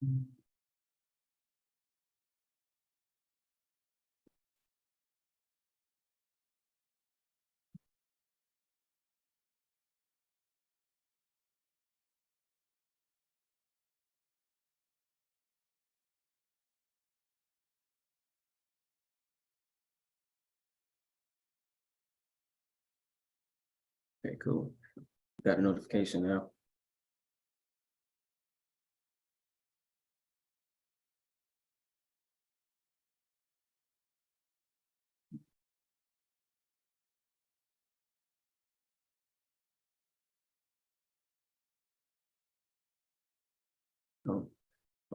Okay, cool. Got a notification now. All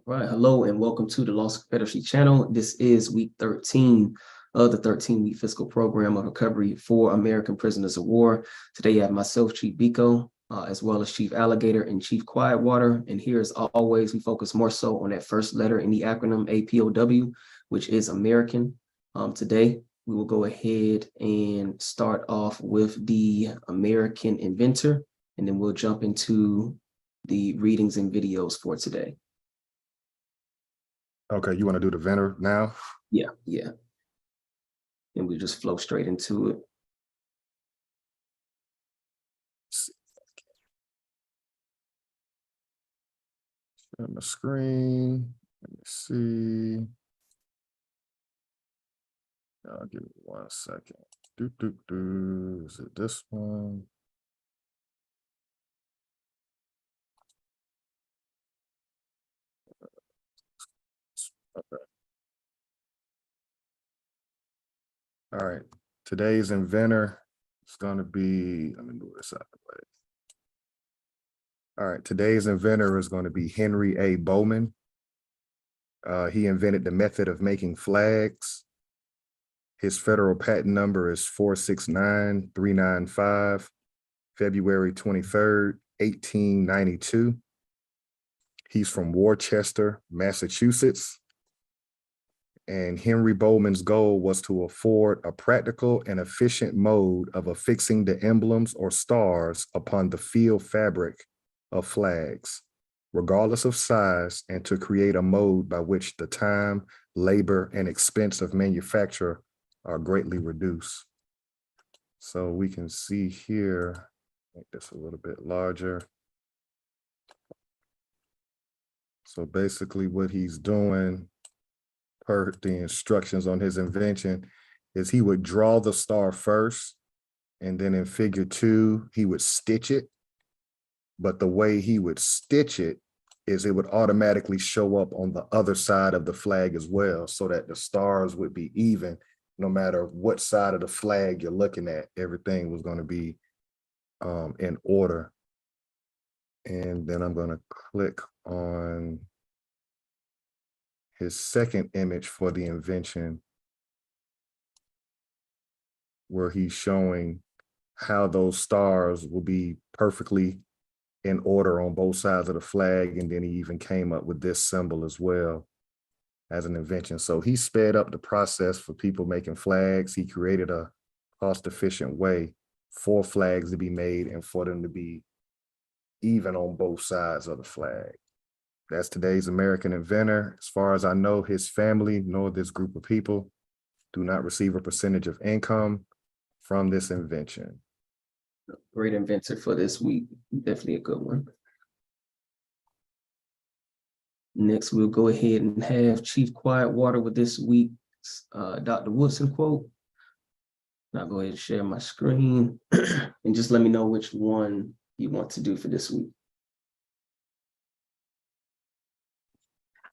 right, hello and welcome to the Lost Confederacy channel. This is week 13 of the 13-week fiscal program of recovery for American prisoners of war. Today you have myself, Chief Biko, as well as Chief Alligator and Chief Quietwater. And here, as always, we focus more so on that first letter in the acronym APOW, which is American. Today, we will go ahead and start off with the American Inventor, and then we'll jump into the readings and videos for today. Okay, you want to do the Inventor now? Yeah. And we just flow straight into it. Share my screen. Let me see. I'll give it 1 second. Is it this one? Okay. All right. Today's Inventor is going to be, let me move this out of the way. All right. Today's Inventor is going to be Henry A. Bowman. He invented the method of making flags. His federal patent number is 469395, February 23rd, 1892. He's from Dorchester, Massachusetts. And Henry Bowman's goal was to afford a practical and efficient mode of affixing the emblems or stars upon the field fabric of flags, regardless of size, and to create a mode by which the time, labor, and expense of manufacture are greatly reduced. So we can see here, make this a little bit larger. So basically what he's doing per the instructions on his invention is he would draw the star first, and then in figure 2, he would stitch it. But the way he would stitch it is it would automatically show up on the other side of the flag as well, so that the stars would be even. No matter what side of the flag you're looking at, everything was going to be in order. And then I'm going to click on his second image for the invention, where he's showing how those stars will be perfectly in order on both sides of the flag. And then he even came up with this symbol as well as an invention. So he sped up the process for people making flags. He created a cost-efficient way for flags to be made and for them to be even on both sides of the flag. That's today's American Inventor. As far as I know, his family nor this group of people do not receive a percentage of income from this invention. Great inventor for this week. Definitely a good one. Next, we'll go ahead and have Chief Quietwater with this week's Dr. Woodson quote. I'll go ahead and share my screen and just let me know which one you want to do for this week.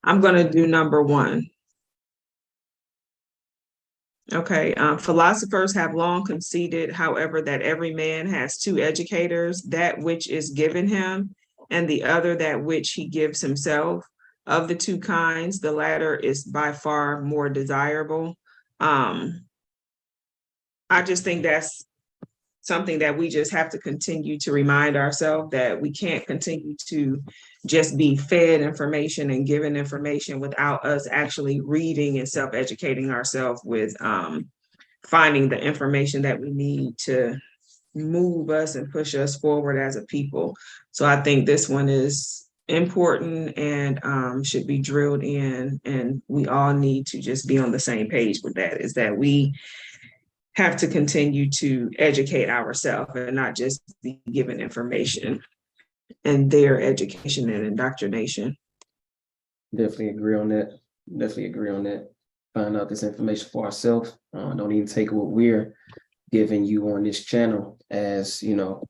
I'm going to do number 1. Okay, philosophers have long conceded, however, that every man has 2 educators, that which is given him, and the other that which he gives himself. Of the 2 kinds, the latter is by far more desirable. I just think that's something that we just have to continue to remind ourselves, that we can't continue to just be fed information and given information without us actually reading and self-educating ourselves with finding the information that we need to move us and push us forward as a people. So I think this one is important and should be drilled in, and we all need to just be on the same page with that, is that we have to continue to educate ourselves and not just be given information and their education and indoctrination. Definitely agree on that. Definitely agree on that. Find out this information for ourselves. Don't even take what we're giving you on this channel as, you know,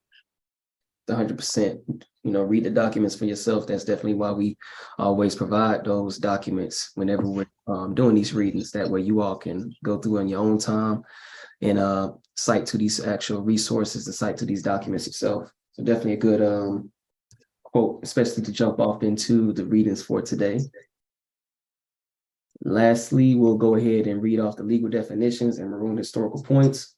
the 100%, you know, read the documents for yourself. That's definitely why we always provide those documents whenever we're doing these readings. That way you all can go through on your own time and cite to these actual resources and cite to these documents yourself. So definitely a good quote, especially to jump off into the readings for today. Lastly, we'll go ahead and read off the legal definitions and maroon historical points.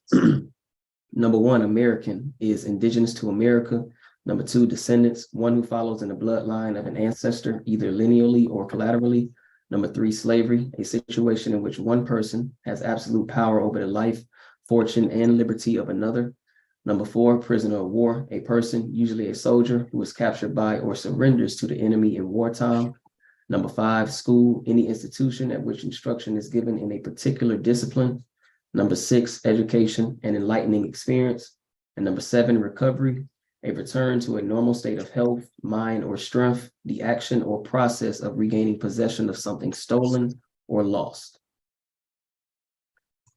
Number one, American is indigenous to America. Number two, descendants, one who follows in the bloodline of an ancestor, either lineally or collaterally. Number three, slavery, a situation in which one person has absolute power over the life, fortune, and liberty of another. Number four, prisoner of war, a person, usually a soldier, who is captured by or surrenders to the enemy in wartime. Number five, school, any institution at which instruction is given in a particular discipline. Number six, education, an enlightening experience. And number seven, recovery, a return to a normal state of health, mind, or strength, the action or process of regaining possession of something stolen or lost.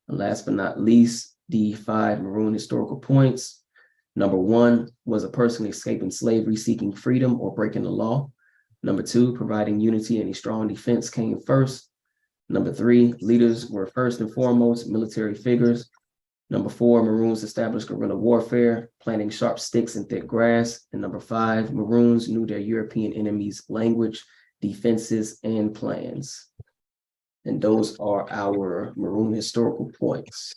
And last but not least, the five maroon historical points. Number one was a person escaping slavery, seeking freedom, or breaking the law. Number two, providing unity and a strong defense came first. Number three, leaders were first and foremost military figures. Number four, Maroons established guerrilla warfare, planting sharp sticks in thick grass. And number five, Maroons knew their European enemies' language, defenses, and plans. And those are our Maroon historical points.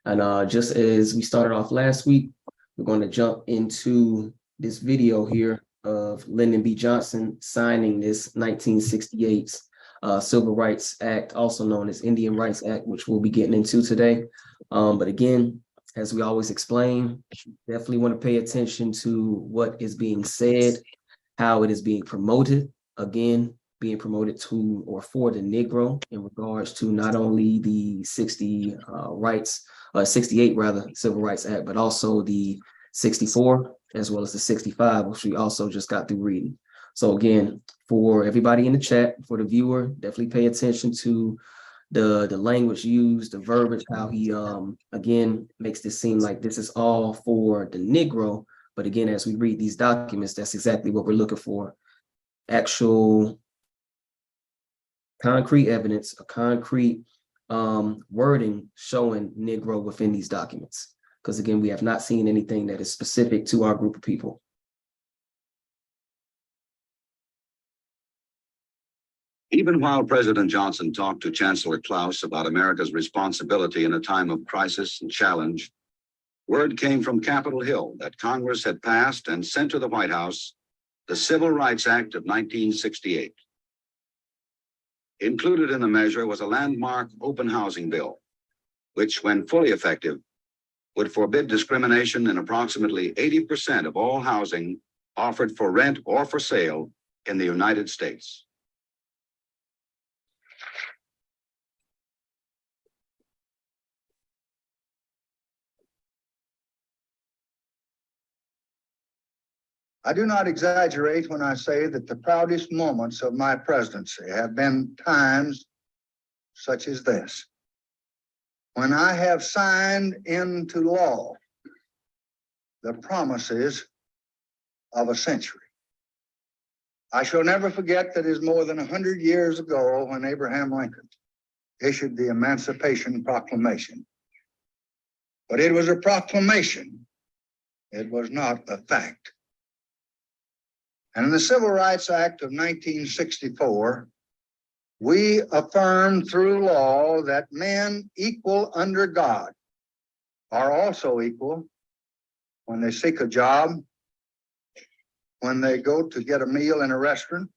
And just as we started off last week, we're going to jump into this video here of Lyndon B. Johnson signing this 1968 Civil Rights Act, also known as Indian Rights Act, which we'll be getting into today. But again, as we always explain, definitely want to pay attention to what is being said, how it is being promoted. Again, being promoted to or for the Negro in regards to not only the 68 Civil Rights Act, but also the 64, as well as the 65, which we also just got through reading. So again, for everybody in the chat, for the viewer, definitely pay attention to the language used, the verbiage, how he again makes this seem like this is all for the Negro. But again, as we read these documents, that's exactly what we're looking for. Actual concrete evidence, a concrete wording showing Negro within these documents. Because again, we have not seen anything that is specific to our group of people. Even while President Johnson talked to Chancellor Klaus about America's responsibility in a time of crisis and challenge, word came from Capitol Hill that Congress had passed and sent to the White House the Civil Rights Act of 1968. Included in the measure was a landmark open housing bill, which, when fully effective, would forbid discrimination in approximately 80% of all housing offered for rent or for sale in the United States. I do not exaggerate when I say that the proudest moments of my presidency have been times such as this, when I have signed into law the promises of a century. I shall never forget that it is more than 100 years ago when Abraham Lincoln issued the Emancipation Proclamation. But it was a proclamation. It was not a fact. And in the Civil Rights Act of 1964, we affirmed through law that men equal under God are also equal when they seek a job, when they go to get a meal in a restaurant,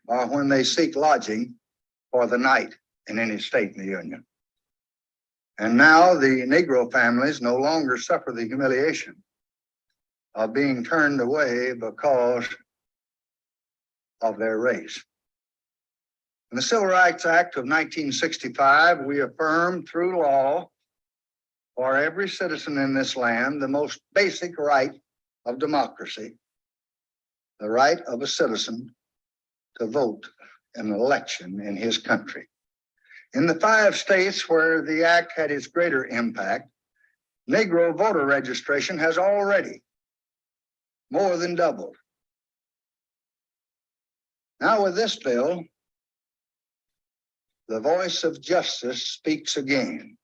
or when they seek lodging for the night in any state in the Union. And now the Negro families no longer suffer the humiliation of being turned away because of their race. In the Civil Rights Act of 1965, we affirmed through law for every citizen in this land the most basic right of democracy, the right of a citizen to vote in an election in his country. In the 5 states where the act had its greater impact, Negro voter registration has already more than doubled. Now with this bill, the voice of justice speaks again.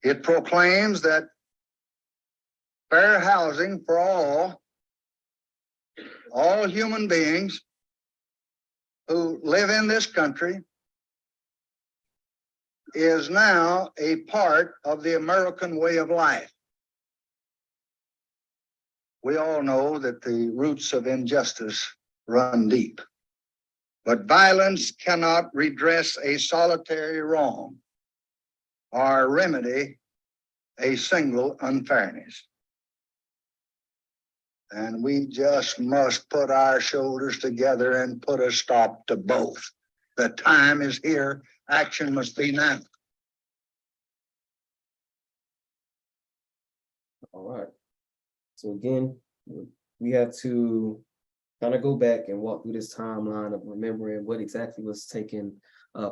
It proclaims that fair housing for all human beings who live in this country is now a part of the American way of life. We all know that the roots of injustice run deep, but violence cannot redress a solitary wrong or remedy a single unfairness. And we just must put our shoulders together and put a stop to both. The time is here. Action must be now. All right. So again, we have to kind of go back and walk through this timeline of remembering what exactly was taking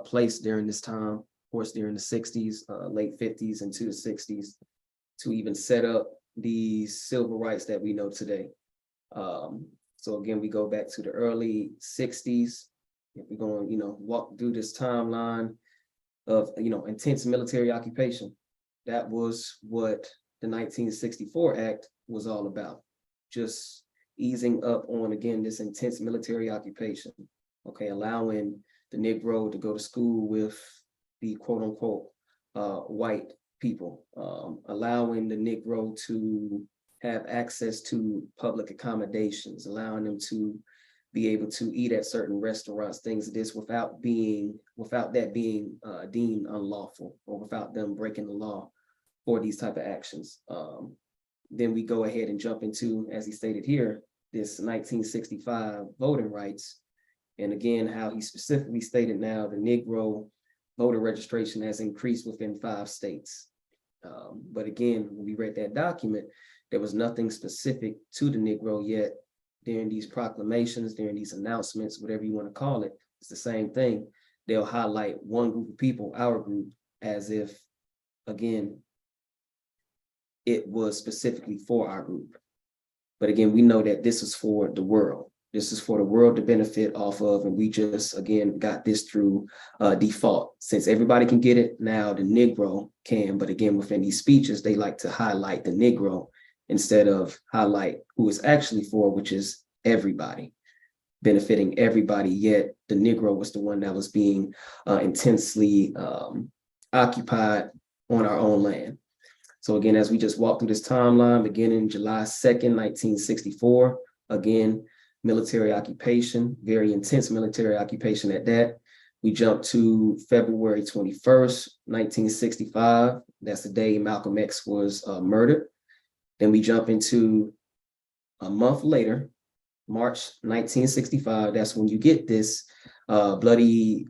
place during this time, of course, during the 60s, late 50s into the 60s, to even set up the civil rights that we know today. So again, we go back to the early 60s. If we're going to, walk through this timeline of, intense military occupation, that was what the 1964 Act was all about. Just easing up on, again, this intense military occupation, okay, allowing the Negro to go to school with the quote unquote white people, allowing the Negro to have access to public accommodations, allowing them to be able to eat at certain restaurants, things of this without that being deemed unlawful or without them breaking the law for these type of actions. Then we go ahead and jump into, as he stated here, this 1965 voting rights. And again, how he specifically stated now the Negro voter registration has increased within 5 states. But again, when we read that document, there was nothing specific to the Negro yet. During these proclamations, during these announcements, whatever you want to call it, it's the same thing. They'll highlight one group of people, our group, as if, again, it was specifically for our group. But again, we know that this is for the world. This is for the world to benefit off of, and we just, again, got this through default. Since everybody can get it, now the Negro can, but again, within these speeches, they like to highlight the Negro instead of highlight who it's actually for, which is everybody, benefiting everybody, yet the Negro was the one that was being intensely occupied on our own land. So again, as we just walk through this timeline, beginning July 2nd, 1964, again, military occupation, very intense military occupation at that. We jump to February 21st, 1965. That's the day Malcolm X was murdered. Then we jump into a month later, March 1965. That's when you get this bloody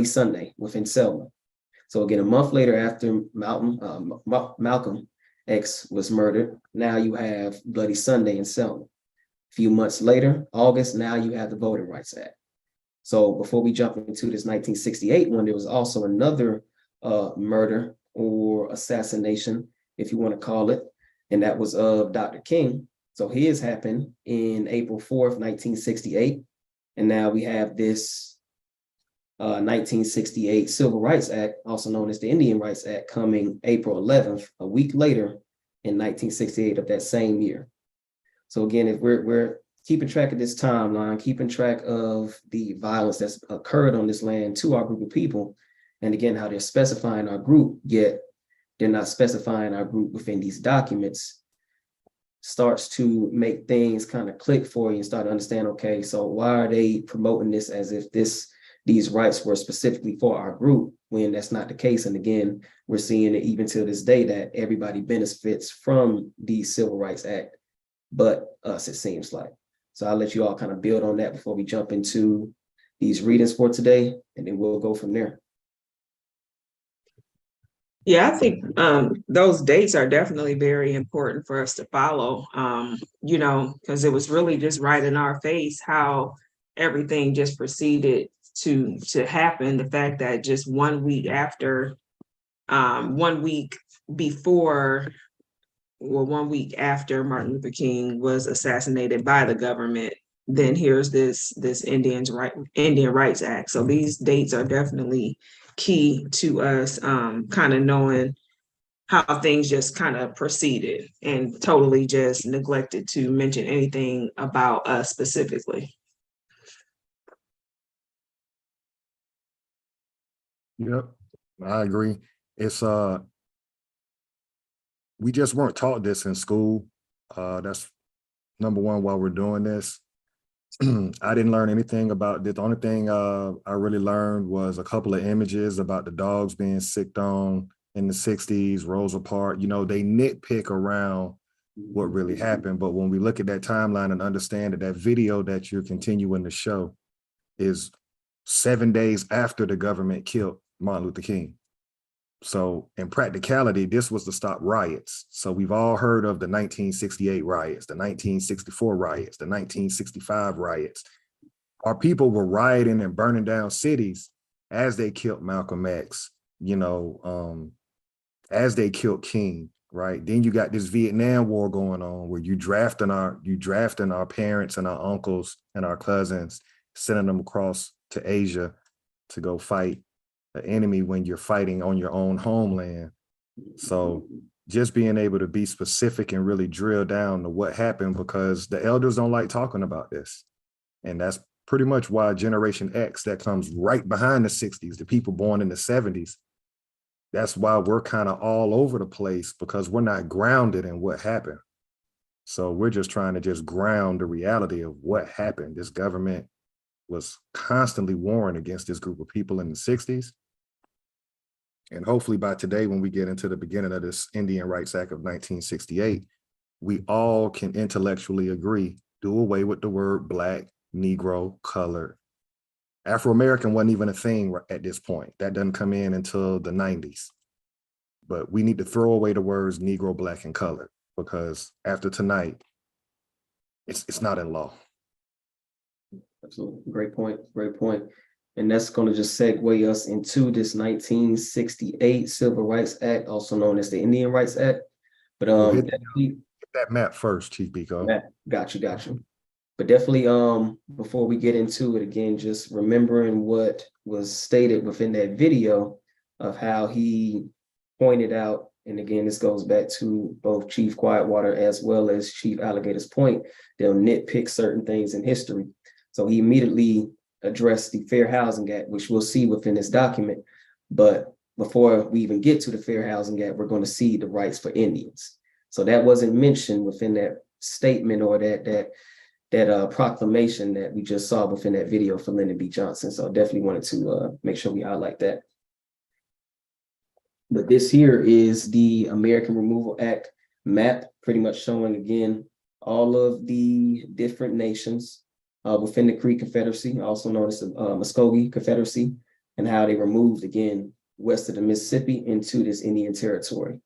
Sunday within Selma. So again, a month later after Malcolm X was murdered, now you have Bloody Sunday in Selma. A few months later, August, now you have the Voting Rights Act. So before we jump into this 1968 one, there was also another murder or assassination, if you want to call it, and that was of Dr. King. So his happened in April 4th, 1968. And now we have this 1968 Civil Rights Act, also known as the Indian Rights Act, coming April 11th, a week later in 1968 of that same year. So again, if we're keeping track of this timeline, keeping track of the violence that's occurred on this land to our group of people, and again, how they're specifying our group, yet they're not specifying our group within these documents, starts to make things kind of click for you and start to understand, okay, so why are they promoting this as if these rights were specifically for our group, when that's not the case? And again, we're seeing it even to this day that everybody benefits from the Civil Rights Act, but us, it seems like. So I'll let you all kind of build on that before we jump into these readings for today, and then we'll go from there. Yeah, I think those dates are definitely very important for us to follow, you know, because it was really just right in our face how everything just proceeded to happen. The fact that just 1 week after, 1 week before, or 1 week after Martin Luther King was assassinated by the government, then here's this Indian Rights Act. So these dates are definitely key to us kind of knowing how things just kind of proceeded, and totally just neglected to mention anything about us specifically. Yep, I agree. It's we just weren't taught this in school. That's number one while we're doing this. I didn't learn anything about this. The only thing I really learned was a couple of images about the dogs being sicked on in the 60s, Rosa Parks. You know, they nitpick around what really happened. But when we look at that timeline and understand that that video that you're continuing to show is 7 days after the government killed Martin Luther King. So in practicality, this was to stop riots. So we've all heard of the 1968 riots, the 1964 riots, the 1965 riots. Our people were rioting and burning down cities as they killed Malcolm X, you know, as they killed King, right? Then you got this Vietnam War going on where you drafting our parents and our uncles and our cousins, sending them across to Asia to go fight the enemy when you're fighting on your own homeland. So just being able to be specific and really drill down to what happened, because the elders don't like talking about this. And that's pretty much why Generation X, that comes right behind the 60s, the people born in the 70s, that's why we're kind of all over the place, because we're not grounded in what happened. So we're just trying to just ground the reality of what happened. This government was constantly warring against this group of people in the 60s. And hopefully by today, when we get into the beginning of this Indian Rights Act of 1968, we all can intellectually agree, do away with the word Black, Negro, colored. Afro-American wasn't even a thing at this point. That doesn't come in until the 90s. But we need to throw away the words Negro, Black, and colored, because after tonight, it's not in law. Absolutely. Great point. Great point. And that's going to just segue us into this 1968 Civil Rights Act, also known as the Indian Rights Act. But Hit that map first, Chief Biko. Got you. But definitely, before we get into it again, just remembering what was stated within that video of how he pointed out, and again, this goes back to both Chief Quietwater as well as Chief Alligator's point, they'll nitpick certain things in history. So he immediately addressed the Fair Housing Act, which we'll see within this document. But before we even get to the Fair Housing Act, we're going to see the rights for Indians. So that wasn't mentioned within that statement or that proclamation that we just saw within that video for Lyndon B. Johnson. So I definitely wanted to make sure we highlight that. But this here is the American Removal Act map, pretty much showing again all of the different nations within the Creek Confederacy, also known as the Muskogee Confederacy, and how they removed again west of the Mississippi into this Indian territory.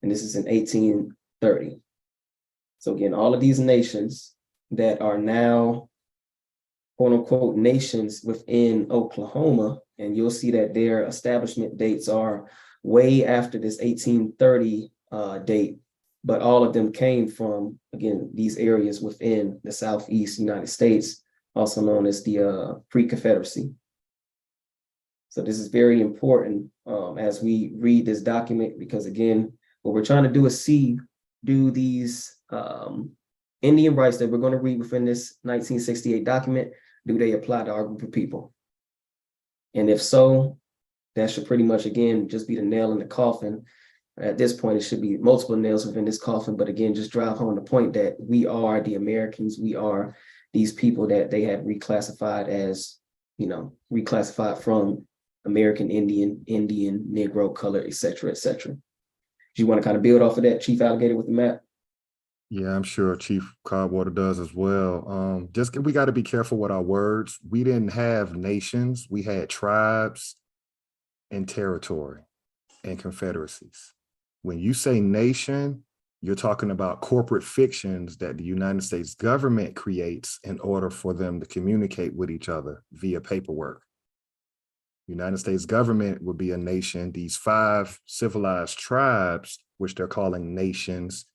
And this is in 1830. So again, all of these nations that are now quote unquote nations within Oklahoma, and you'll see that their establishment dates are way after this 1830 date, but all of them came from, again, these areas within the Southeast United States, also known as the Creek Confederacy. So this is very important as we read this document, because again, what we're trying to do is do these Indian rights that we're going to read within this 1968 document, do they apply to our group of people? And if so, that should pretty much, again, just be the nail in the coffin. At this point, it should be multiple nails within this coffin, but again, just drive home the point that we are the Americans, we are these people that they had reclassified as, you know, reclassified from American Indian, Negro, color, et cetera, et cetera. Do you want to kind of build off of that, Chief Alligator, with the map? Yeah, I'm sure Chief Codwater does as well. We got to be careful with our words. We didn't have nations. We had tribes and territory and confederacies. When you say nation, you're talking about corporate fictions that the United States government creates in order for them to communicate with each other via paperwork. United States government would be a nation. These 5 civilized tribes, which they're calling nations,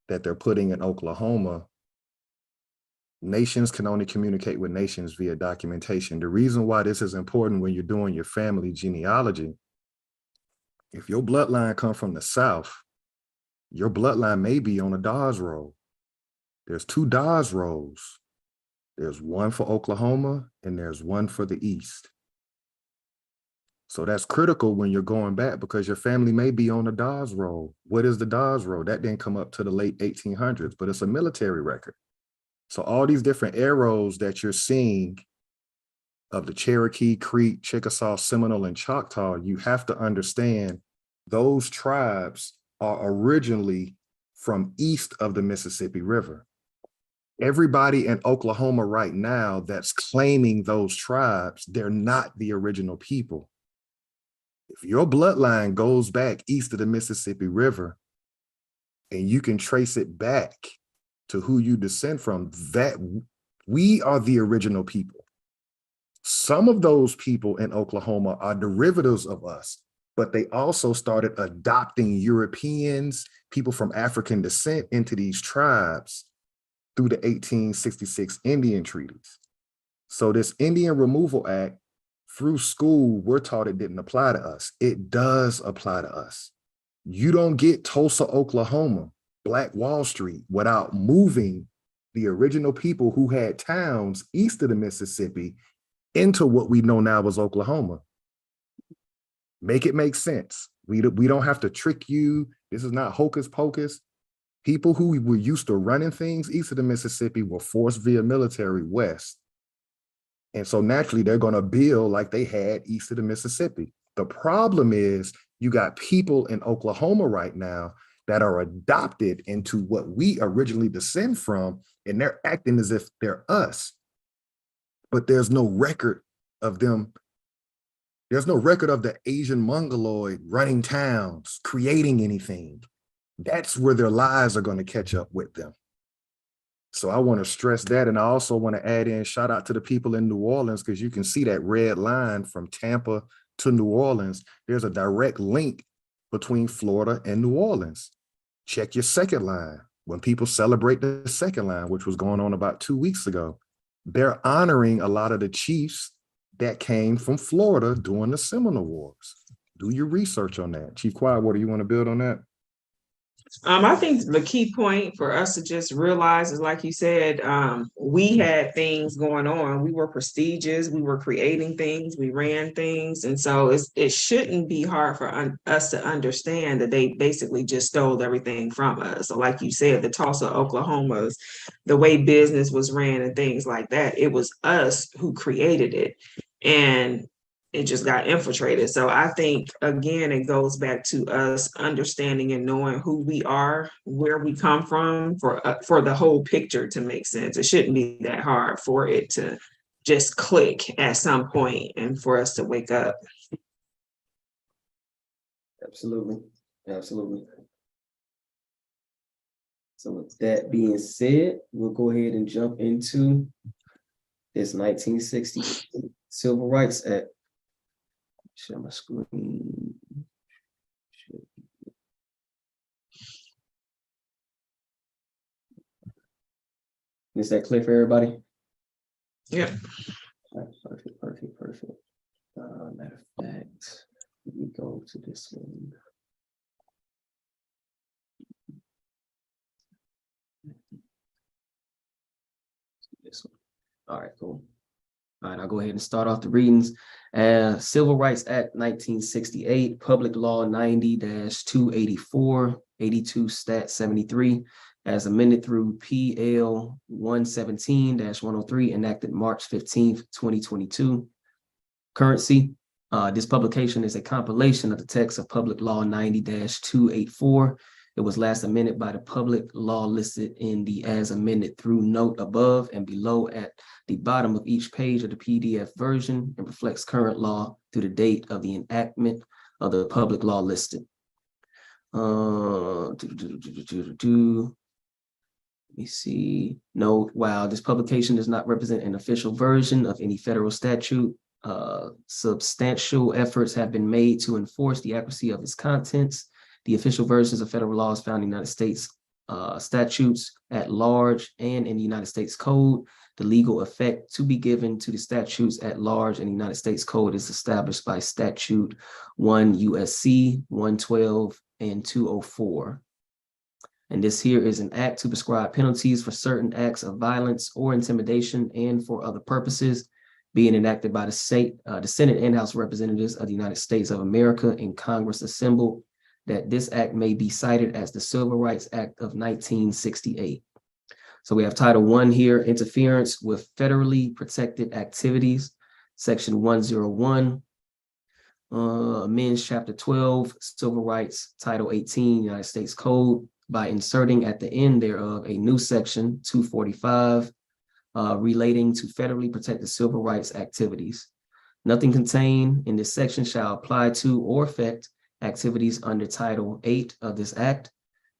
that they're putting in Oklahoma, nations can only communicate with nations via documentation. The reason why this is important when you're doing your family genealogy, if your bloodline comes from the South, your bloodline may be on a Dawes roll. There's 2 Dawes rolls. There's one for Oklahoma and there's one for the East. So that's critical when you're going back because your family may be on a Dawes roll. What is the Dawes roll? That didn't come up to the late 1800s, but it's a military record. So all these different arrows that you're seeing of the Cherokee, Creek, Chickasaw, Seminole, and Choctaw, you have to understand those tribes are originally from east of the Mississippi River. Everybody in Oklahoma right now that's claiming those tribes, they're not the original people. If your bloodline goes back east of the Mississippi River and you can trace it back to who you descend from, that we are the original people. Some of those people in Oklahoma are derivatives of us, but they also started adopting Europeans, people from African descent into these tribes through the 1866 Indian treaties. So this Indian Removal Act, through school, we're taught it didn't apply to us. It does apply to us. You don't get Tulsa, Oklahoma, Black Wall Street without moving the original people who had towns east of the Mississippi into what we know now as Oklahoma. Make it make sense. We don't have to trick you. This is not hocus pocus. People who were used to running things east of the Mississippi were forced via military west. And so naturally, they're going to build like they had east of the Mississippi. The problem is you got people in Oklahoma right now that are adopted into what we originally descend from, and they're acting as if they're us. But there's no record of them. There's no record of the Asian Mongoloid running towns, creating anything. That's where their lives are going to catch up with them. So I want to stress that. And I also want to add in shout out to the people in New Orleans, because you can see that red line from Tampa to New Orleans. There's a direct link between Florida and New Orleans. Check your second line. When people celebrate the second line, which was going on about 2 weeks ago, they're honoring a lot of the chiefs that came from Florida during the Seminole Wars. Do your research on that. Chief Quietwater, you want to build on that? I think the key point for us to just realize is, like you said, we had things going on. We were prestigious. We were creating things. We ran things. And so it shouldn't be hard for us to understand that they basically just stole everything from us. So like you said, the Tulsa, Oklahomas, the way business was ran and things like that, it was us who created it. And it just got infiltrated. So I think, again, it goes back to us understanding and knowing who we are, where we come from, for the whole picture to make sense. It shouldn't be that hard for it to just click at some point and for us to wake up. Absolutely. Absolutely. So with that being said, we'll go ahead and jump into this 1960 Civil Rights Act. Share my screen. Is that clear for everybody? Yeah. All right, perfect. Matter of fact, let me go to this one. This one. All right, cool. All right, I'll go ahead and start off the readings. Civil Rights Act 1968, Public Law 90-284, 82 Stat 73, as amended through PL 117-103, enacted March 15th, 2022. Currency. This publication is a compilation of the text of Public Law 90-284 It was last amended by the public law listed in the as amended through note above and below at the bottom of each page of the PDF version and reflects current law through the date of the enactment of the public law listed. Let me see. Note, while this publication does not represent an official version of any federal statute, substantial efforts have been made to enforce the accuracy of its contents. The official versions of federal laws found in the United States statutes at large and in the United States Code. The legal effect to be given to the statutes at large in the United States Code is established by Statute 1 USC 112 and 204. And this here is an act to prescribe penalties for certain acts of violence or intimidation and for other purposes, being enacted by the Senate and House of Representatives of the United States of America in Congress assembled, that this act may be cited as the Civil Rights Act of 1968. So we have Title I here, interference with federally protected activities, Section 101, amends Chapter 12, Civil Rights, Title 18, United States Code, by inserting at the end thereof a new section 245 relating to federally protected civil rights activities. Nothing contained in this section shall apply to or affect activities under Title 8 of this act.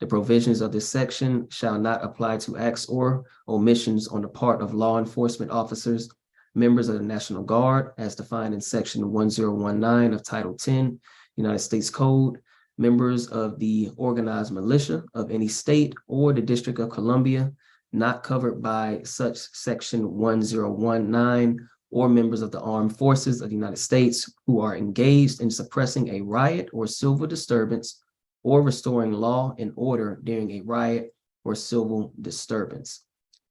The provisions of this section shall not apply to acts or omissions on the part of law enforcement officers, members of the National Guard, as defined in Section 1019 of Title 10, United States Code, members of the organized militia of any state or the District of Columbia not covered by such Section 1019, or members of the armed forces of the United States who are engaged in suppressing a riot or civil disturbance or restoring law and order during a riot or civil disturbance.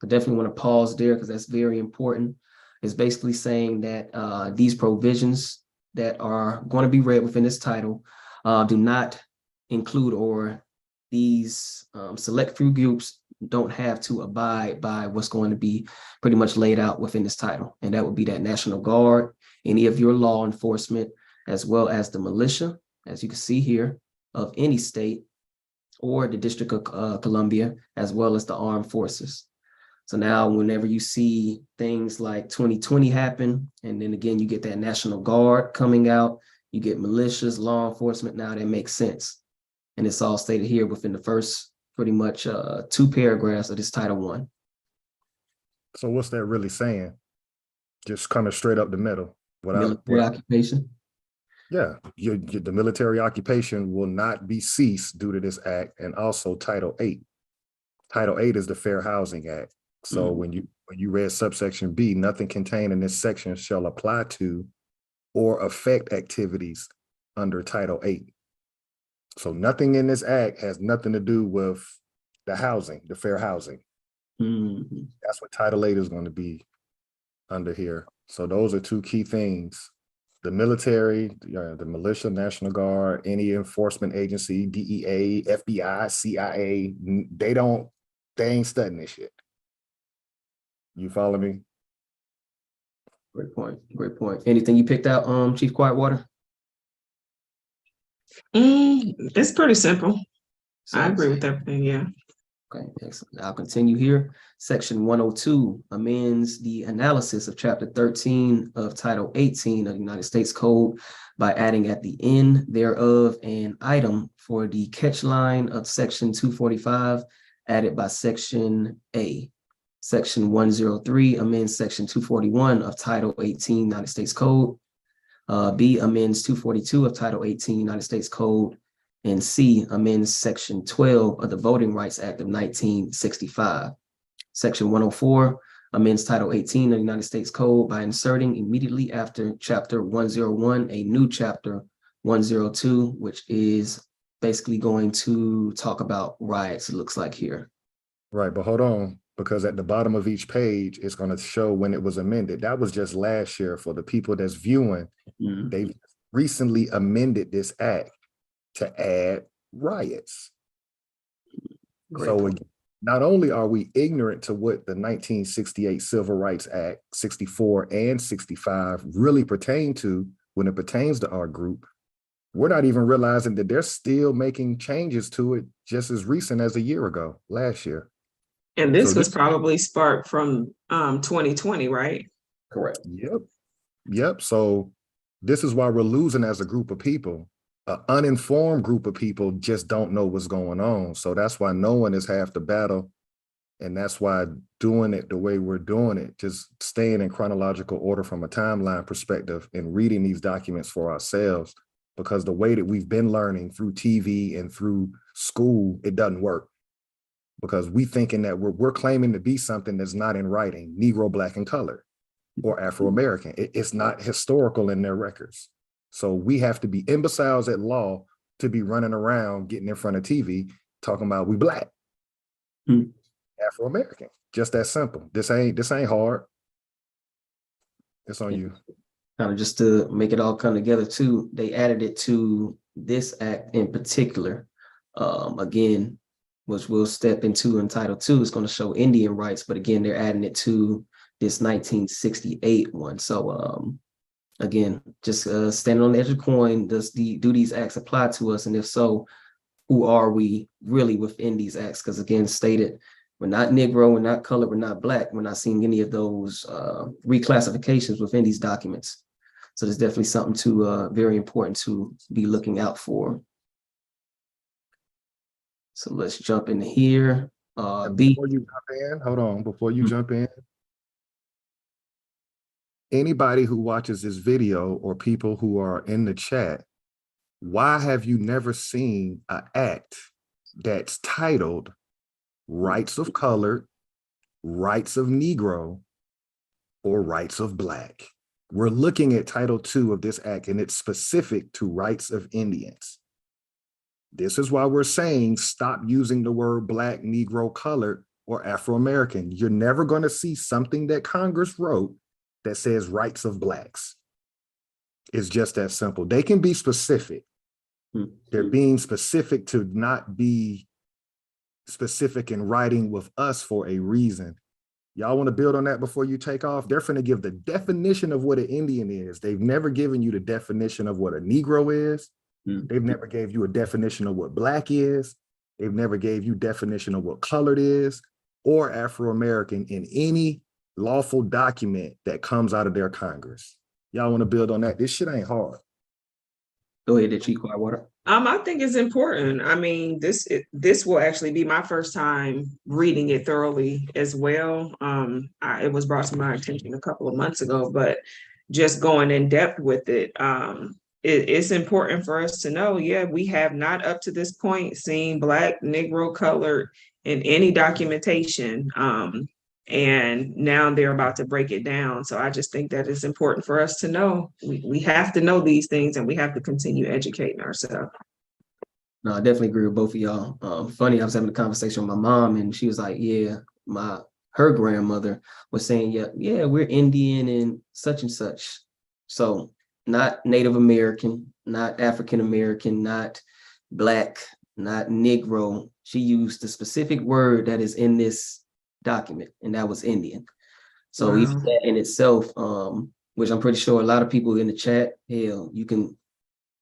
I definitely want to pause there because that's very important. It's basically saying that these provisions that are going to be read within this title do not include, or these select few groups don't have to abide by what's going to be pretty much laid out within this title. And that would be that National Guard, any of your law enforcement, as well as the militia, as you can see here, of any state or the District of Columbia, as well as the armed forces. So now whenever you see things like 2020 happen, and then again, you get that National Guard coming out, you get militias, law enforcement, now that makes sense. And it's all stated here within the first pretty much 2 paragraphs of this Title I. So what's that really saying? Just kind of straight up the middle. Military occupation. Yeah, the military occupation will not be ceased due to this act, and also Title 8. Title 8 is the Fair Housing Act. So when you read subsection B, nothing contained in this section shall apply to or affect activities under Title 8. So nothing in this act has nothing to do with the housing, the fair housing. That's what Title 8 is going to be under here. So those are 2 key things. The military, the militia, National Guard, any enforcement agency, DEA, FBI, CIA, they ain't studying this shit. You follow me? Great point. Great point. Anything you picked out, Chief Quietwater? It's pretty simple. I agree with everything. Yeah. Okay, excellent. I'll continue here. Section 102 amends the analysis of Chapter 13 of Title 18 of the United States Code by adding at the end thereof an item for the catch line of Section 245 added by Section A. Section 103 amends Section 241 of Title 18 United States Code. B amends 242 of Title 18 United States Code. And C amends Section 12 of the Voting Rights Act of 1965. Section 104 amends Title 18 of the United States Code by inserting immediately after Chapter 101 a new Chapter 102, which is basically going to talk about riots, it looks like here. Right, but hold on, because at the bottom of each page, it's going to show when it was amended. That was just last year. For the people that's viewing, they recently amended this act to add riots. So not only are we ignorant to what the 1968 Civil Rights Act 64 and 65 really pertain to when it pertains to our group, we're not even realizing that they're still making changes to it just as recent as a year ago, last year. And this So was probably sparked from 2020, right? Correct. Yep. So this is why we're losing as a group of people. An uninformed group of people just don't know what's going on. So that's why knowing is half the battle. And that's why doing it the way we're doing it, just staying in chronological order from a timeline perspective and reading these documents for ourselves, because the way that we've been learning through TV and through school, it doesn't work. Because we thinking that we're claiming to be something that's not in writing, Negro, Black, and colored, or Afro-American. It's not historical in their records. So we have to be imbeciles at law to be running around, getting in front of TV, talking about we Black, Afro-American. Just that simple. This ain't hard. It's on you. Kind of just to make it all come together too, they added it to this act in particular. Again, which we'll step into in Title II, is going to show Indian rights, but again, they're adding it to this 1968 one. So again, just standing on the edge of the coin, do these acts apply to us? And if so, who are we really within these acts? Because again, stated, we're not Negro, we're not colored, we're not Black. We're not seeing any of those reclassifications within these documents. So there's definitely something to very important to be looking out for. So let's jump in here. Before you jump in, hold on, before you jump in, anybody who watches this video or people who are in the chat, why have you never seen an act that's titled Rights of Colored, Rights of Negro, or Rights of Black? We're looking at Title II of this act, and it's specific to rights of Indians. This is why we're saying stop using the word Black, Negro, colored, or Afro-American. You're never going to see something that Congress wrote that says rights of Blacks. It's just that simple. They can be specific. They're being specific to not be specific in writing with us for a reason. Y'all want to build on that before you take off? They're finna give the definition of what an Indian is. They've never given you the definition of what a Negro is. They've never gave you a definition of what Black is. They've never gave you definition of what colored is or Afro-American in any lawful document that comes out of their Congress. Y'all want to build on that? This shit ain't hard. Go ahead, Chief Whitewater. I think it's important. I mean, this will actually be my first time reading it thoroughly as well. It was brought to my attention a couple of months ago, but just going in depth with it, it's important for us to know, we have not up to this point seen Black, Negro, colored in any documentation. And now they're about to break it down. So I just think that it's important for us to know. We have to know these things, and we have to continue educating ourselves. No, I definitely agree with both of y'all. Funny, I was having a conversation with my mom, and she was like, her grandmother was saying, we're Indian and such. So not Native American, not African American, not Black, not Negro. She used the specific word that is in this document, and that was Indian. So Wow. even that in itself, which I'm pretty sure a lot of people in the chat, hell, you can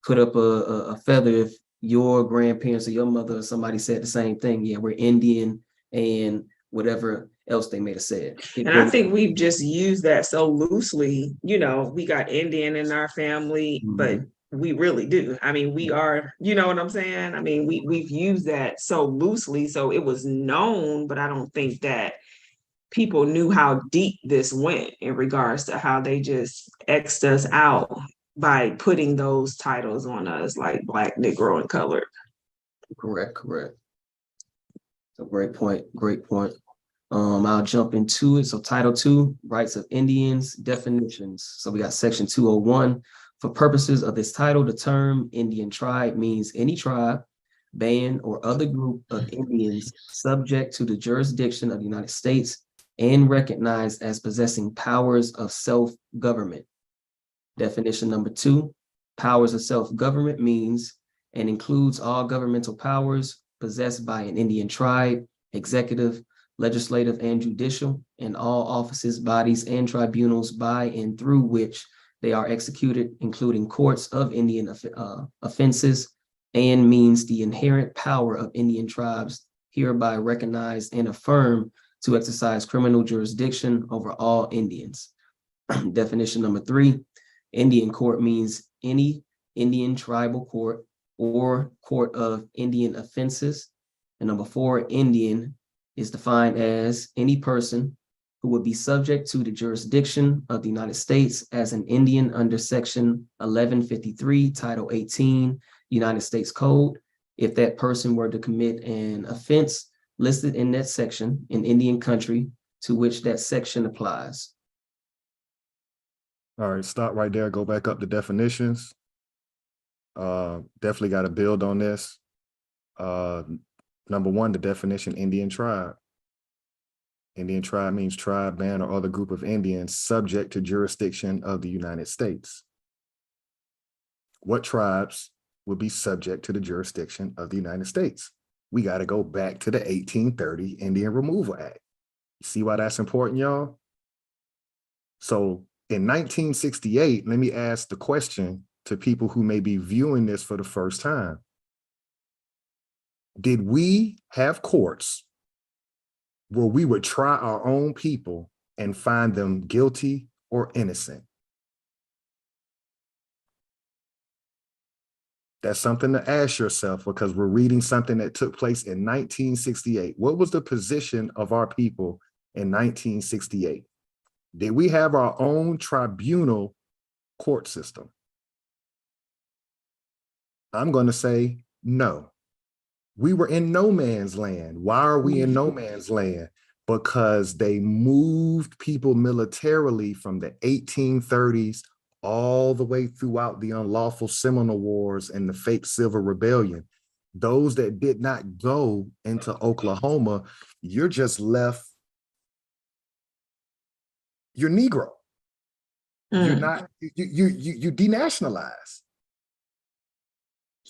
put up a feather if your grandparents or your mother or somebody said the same thing. Yeah, we're Indian and whatever else they may have said. And I think we've just used that so loosely. We got Indian in our family, but we really do. I mean, we are, you know what I'm saying? I mean, we've used that so loosely, so it was known, but I don't think that people knew how deep this went in regards to how they just X'd us out by putting those titles on us, like Black, Negro, and colored. Correct. So great point. I'll jump into it. So Title II, Rights of Indians, definitions. So we got Section 201. For purposes of this title, the term Indian tribe means any tribe, band, or other group of Indians subject to the jurisdiction of the United States and recognized as possessing powers of self-government. Definition number 2, powers of self-government means and includes all governmental powers possessed by an Indian tribe, executive, legislative, and judicial, and all offices, bodies, and tribunals by and through which They are executed, including courts of Indian offenses, and means the inherent power of Indian tribes hereby recognized and affirmed to exercise criminal jurisdiction over all Indians. Definition number 3, Indian court means any Indian tribal court or court of Indian offenses. And number 4, Indian is defined as any person who would be subject to the jurisdiction of the United States as an Indian under Section 1153, Title 18, United States Code, if that person were to commit an offense listed in that section in Indian country to which that section applies. All right, stop right there, go back up to definitions. Definitely got to build on this. Number 1, the definition, Indian tribe. Indian tribe means tribe, band, or other group of Indians subject to jurisdiction of the United States. What tribes would be subject to the jurisdiction of the United States? We got to go back to the 1830 Indian Removal Act. You see why that's important, y'all? So in 1968, let me ask the question to people who may be viewing this for the first time. Did we have courts where we would try our own people and find them guilty or innocent? That's something to ask yourself, because we're reading something that took place in 1968. What was the position of our people in 1968? Did we have our own tribunal court system? I'm going to say no. We were in no man's land. Why are we in no man's land? Because they moved people militarily from the 1830s all the way throughout the unlawful Seminole Wars and the fake Civil Rebellion. Those that did not go into Oklahoma, you're just left, you're Negro. You're not, you denationalized.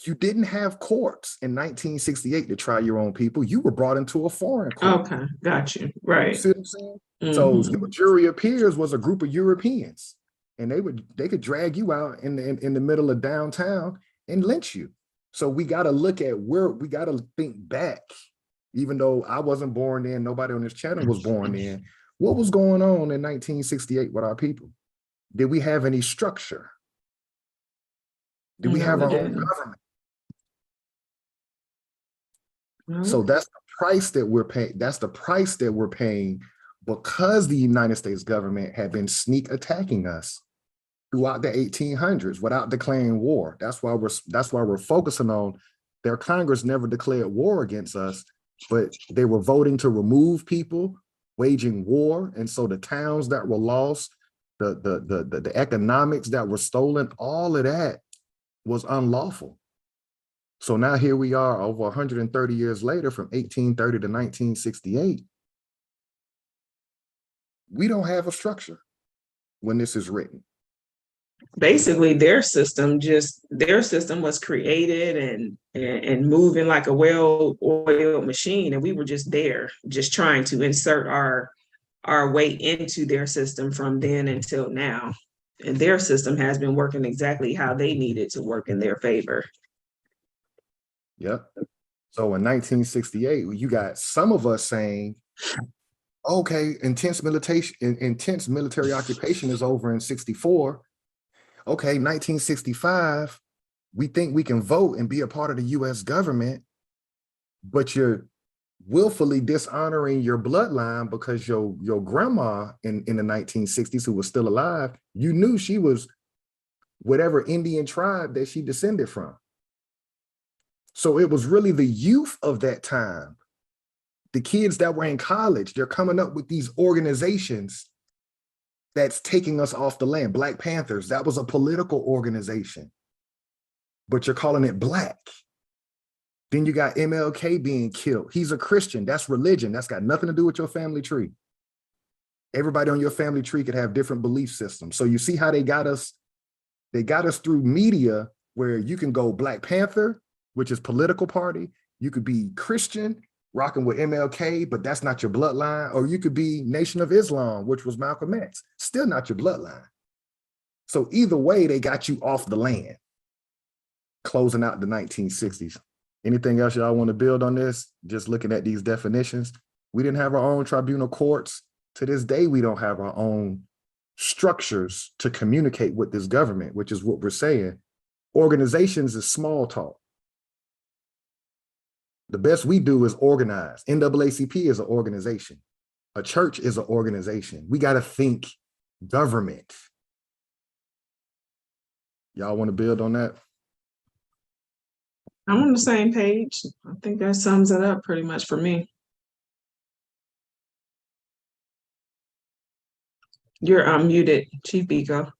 You didn't have courts in 1968 to try your own people. You were brought into a foreign court. Okay, got you. Right. You see what I'm saying? So your jury of peers was a group of Europeans, and they could drag you out in the middle of downtown and lynch you. So we got to look at we got to think back, even though I wasn't born then, nobody on this channel was born then. What was going on in 1968 with our people? Did we have any structure? Did we have our own government? So that's the price that we're paying. That's the price that we're paying because the United States government had been sneak attacking us throughout the 1800s without declaring war. That's why we're focusing on their Congress never declared war against us, but they were voting to remove people, waging war. And so the towns that were lost, the economics that were stolen, all of that was unlawful. So now here we are over 130 years later, from 1830 to 1968. We don't have a structure when this is written. Basically, their system was created and moving like a well-oiled machine, and we were just there, just trying to insert our way into their system from then until now. And their system has been working exactly how they needed to work in their favor. Yep. So in 1968, you got some of us saying, okay, intense military occupation is over in 64. Okay, 1965, we think we can vote and be a part of the US government, but you're willfully dishonoring your bloodline because your grandma in the 1960s, who was still alive, you knew she was whatever Indian tribe that she descended from. So it was really the youth of that time, the kids that were in college, they're coming up with these organizations that's taking us off the land. Black Panthers, that was a political organization, but you're calling it Black. Then you got MLK being killed. He's a Christian, that's religion. That's got nothing to do with your family tree. Everybody on your family tree could have different belief systems. So you see how they got us through media, where you can go Black Panther, which is political party. You could be Christian, rocking with MLK, but that's not your bloodline. Or you could be Nation of Islam, which was Malcolm X, still not your bloodline. So either way, they got you off the land, closing out the 1960s. Anything else y'all want to build on this? Just looking at these definitions, we didn't have our own tribunal courts. To this day, we don't have our own structures to communicate with this government, which is what we're saying. Organizations is small talk. The best we do is organize. NAACP is an organization. A church is an organization. We got to think government. Y'all want to build on that? I'm on the same page. I think that sums it up pretty much for me. You're unmuted, Chief Biko.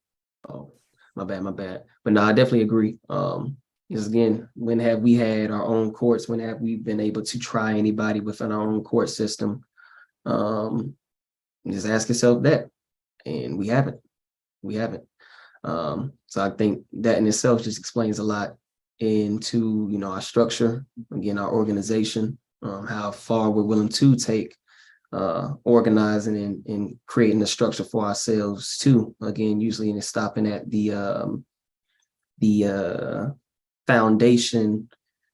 Oh, my bad. But no, I definitely agree. Because again, when have we had our own courts? When have we been able to try anybody within our own court system? Just ask yourself that. And we haven't. So I think that in itself just explains a lot into, you know, our structure, again, our organization, how far we're willing to take organizing and creating a structure for ourselves too. Again, usually in stopping at the foundation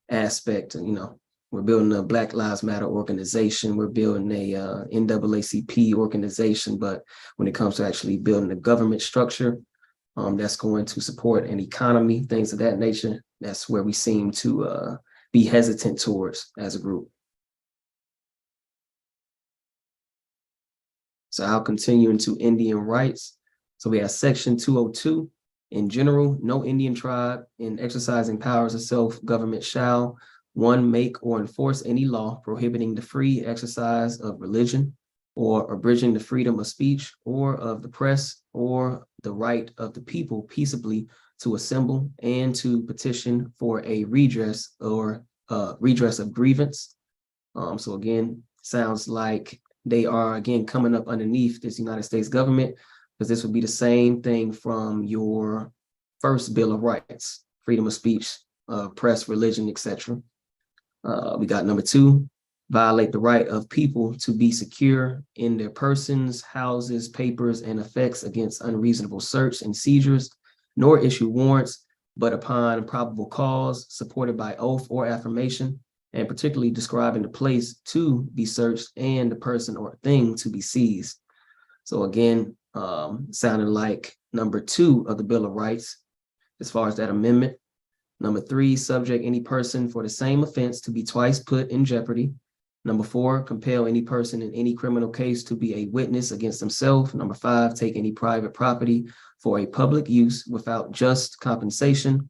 aspect. You know, we're building a Black Lives Matter organization. We're building a NAACP organization. But when it comes to actually building a government structure that's going to support an economy, things of that nature, that's where we seem to be hesitant towards as a group. So I'll continue into Indian rights. So we have section 202. In general, no Indian tribe in exercising powers of self-government shall, 1, make or enforce any law prohibiting the free exercise of religion or abridging the freedom of speech or of the press or the right of the people peaceably to assemble and to petition for a redress or redress of grievance. So again, sounds like they are again coming up underneath this United States government, because this would be the same thing from your first Bill of Rights, freedom of speech, press, religion, etc. We got number 2, violate the right of people to be secure in their persons, houses, papers, and effects against unreasonable search and seizures, nor issue warrants, but upon probable cause, supported by oath or affirmation, and particularly describing the place to be searched and the person or thing to be seized. So again, sounding like number 2 of the Bill of Rights, as far as that amendment. Number 3, subject any person for the same offense to be twice put in jeopardy. Number 4, compel any person in any criminal case to be a witness against himself. Number 5, take any private property for a public use without just compensation.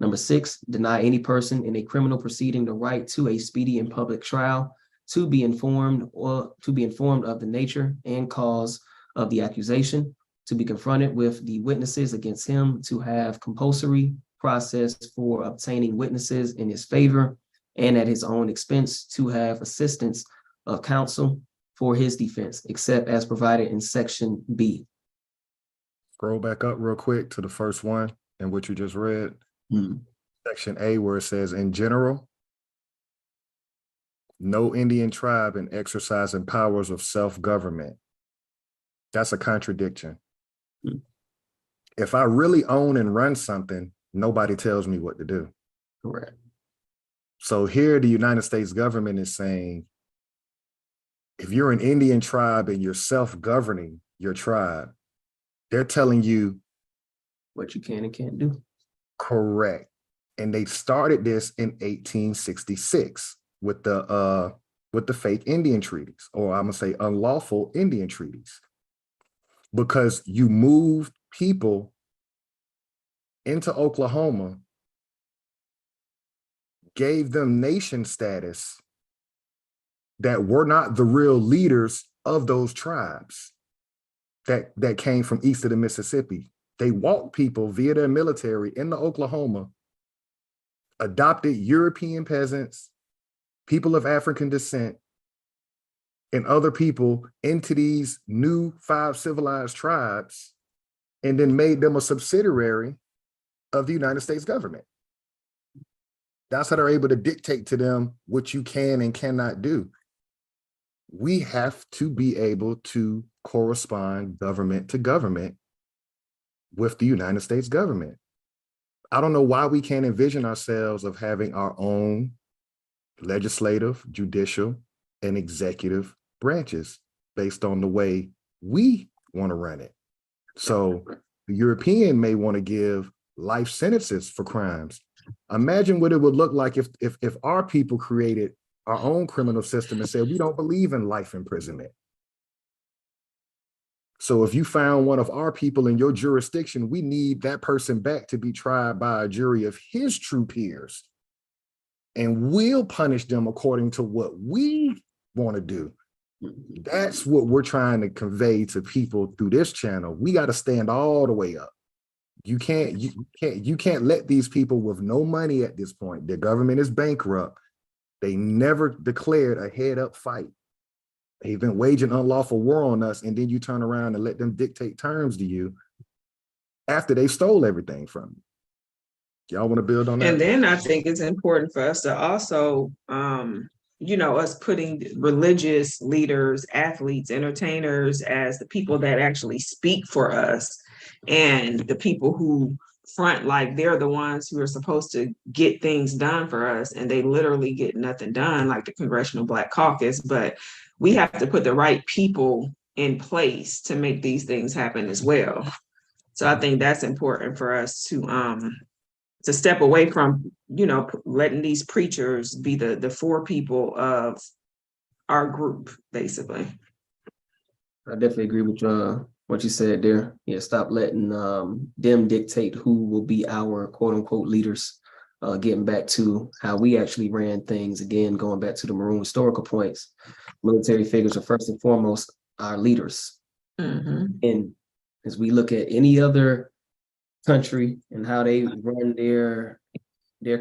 Number 6, deny any person in a criminal proceeding the right to a speedy and public trial, to be informed of the nature and cause of the accusation, to be confronted with the witnesses against him, to have compulsory process for obtaining witnesses in his favor, and at his own expense to have assistance of counsel for his defense, except as provided in section B. Scroll back up real quick to the first one and what you just read. Section A, where it says, in general, no Indian tribe in exercising powers of self-government. That's a contradiction. If I really own and run something, nobody tells me what to do. Correct. So here the United States government is saying, if you're an Indian tribe and you're self-governing your tribe, they're telling you what you can and can't do. Correct. And they started this in 1866 with the fake Indian treaties, or I'm gonna say unlawful Indian treaties, because you moved people into Oklahoma, gave them nation status that were not the real leaders of those tribes that came from east of the Mississippi. They walked people via their military into Oklahoma, adopted European peasants, people of African descent, and other people into these new 5 civilized tribes, and then made them a subsidiary of the United States government. That's how they're able to dictate to them what you can and cannot do. We have to be able to correspond government to government with the United States government. I don't know why we can't envision ourselves of having our own legislative, judicial, and executive branches based on the way we want to run it. So the European may want to give life sentences for crimes. Imagine what it would look like if our people created our own criminal system and said, we don't believe in life imprisonment. So if you found one of our people in your jurisdiction, we need that person back to be tried by a jury of his true peers. And we'll punish them according to what we want to do. That's what we're trying to convey to people through this channel. We got to stand all the way up. You can't let these people with no money at this point. Their government is bankrupt. They never declared a head-up fight. They've been waging unlawful war on us, and then you turn around and let them dictate terms to you after they stole everything from you. Y'all want to build on that? And then I think it's important for us to also, us putting religious leaders, athletes, entertainers as the people that actually speak for us, and the people who front like they're the ones who are supposed to get things done for us, and they literally get nothing done, like the Congressional Black Caucus. But we have to put the right people in place to make these things happen as well. So I think that's important for us to step away from, letting these preachers be the four people of our group, basically. I definitely agree with what you said there. Yeah, stop letting them dictate who will be our quote unquote leaders. Getting back to how we actually ran things, again, going back to the Maroon historical points, military figures are first and foremost our leaders. Mm-hmm. And as we look at any other country and how they run their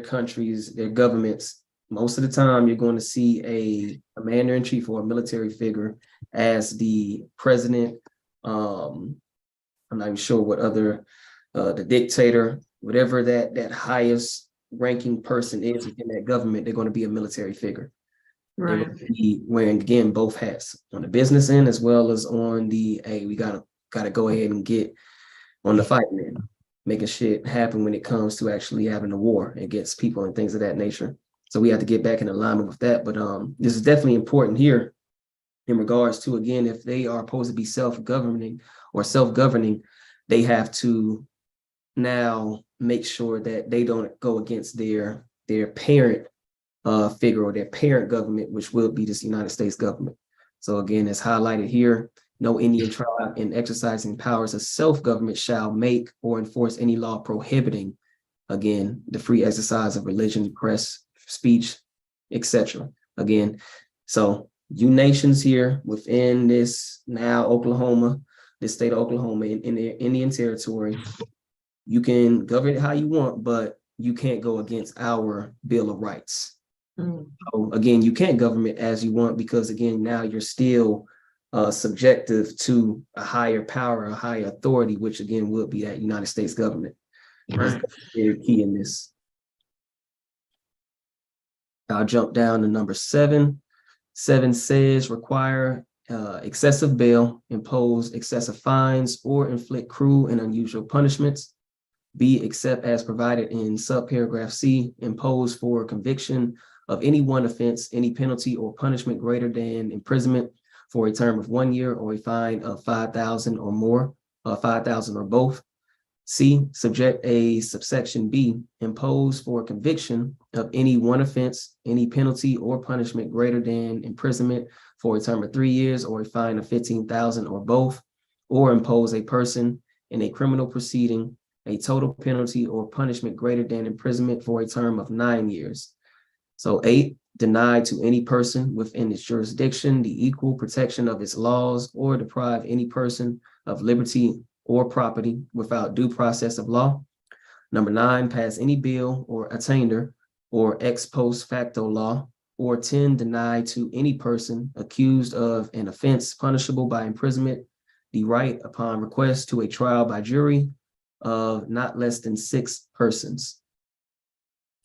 countries, their governments, most of the time you're going to see a commander-in-chief or a military figure as the president. I'm not even sure what other, the dictator, whatever that highest ranking person is within that government, they're going to be a military figure. Right. They're going to be wearing, again, both hats on the business end as well as on the, hey, we gotta go ahead and get on the fighting end, making shit happen when it comes to actually having a war against people and things of that nature. So we have to get back in alignment with that. But this is definitely important here in regards to, again, if they are supposed to be self-governing, they have to now make sure that they don't go against their parent figure or their parent government, which will be this United States government. So again, it's highlighted here. No Indian tribe in exercising powers of self-government shall make or enforce any law prohibiting, again, the free exercise of religion, press, speech, etc. Again, so you nations here within this now Oklahoma, this state of Oklahoma in their Indian territory, you can govern it how you want, but you can't go against our Bill of Rights. Mm. So again, you can't govern it as you want because, again, now you're still subjective to a higher power, a higher authority, which again would be that United States government. Right. That's very key in this. I'll jump down to number 7. 7 says require excessive bail, impose excessive fines, or inflict cruel and unusual punishments. B, except as provided in subparagraph C, impose for conviction of any one offense, any penalty or punishment greater than imprisonment for a term of 1 year or a fine of 5,000 or more, 5,000 or both. C, subject a subsection B, impose for conviction of any one offense, any penalty or punishment greater than imprisonment for a term of 3 years or a fine of 15,000 or both, or impose a person in a criminal proceeding a total penalty or punishment greater than imprisonment for a term of 9 years. So 8, deny to any person within its jurisdiction the equal protection of its laws or deprive any person of liberty or property without due process of law. Number 9, pass any bill or attainder or ex post facto law. Or 10, deny to any person accused of an offense punishable by imprisonment the right upon request to a trial by jury of not less than 6 persons.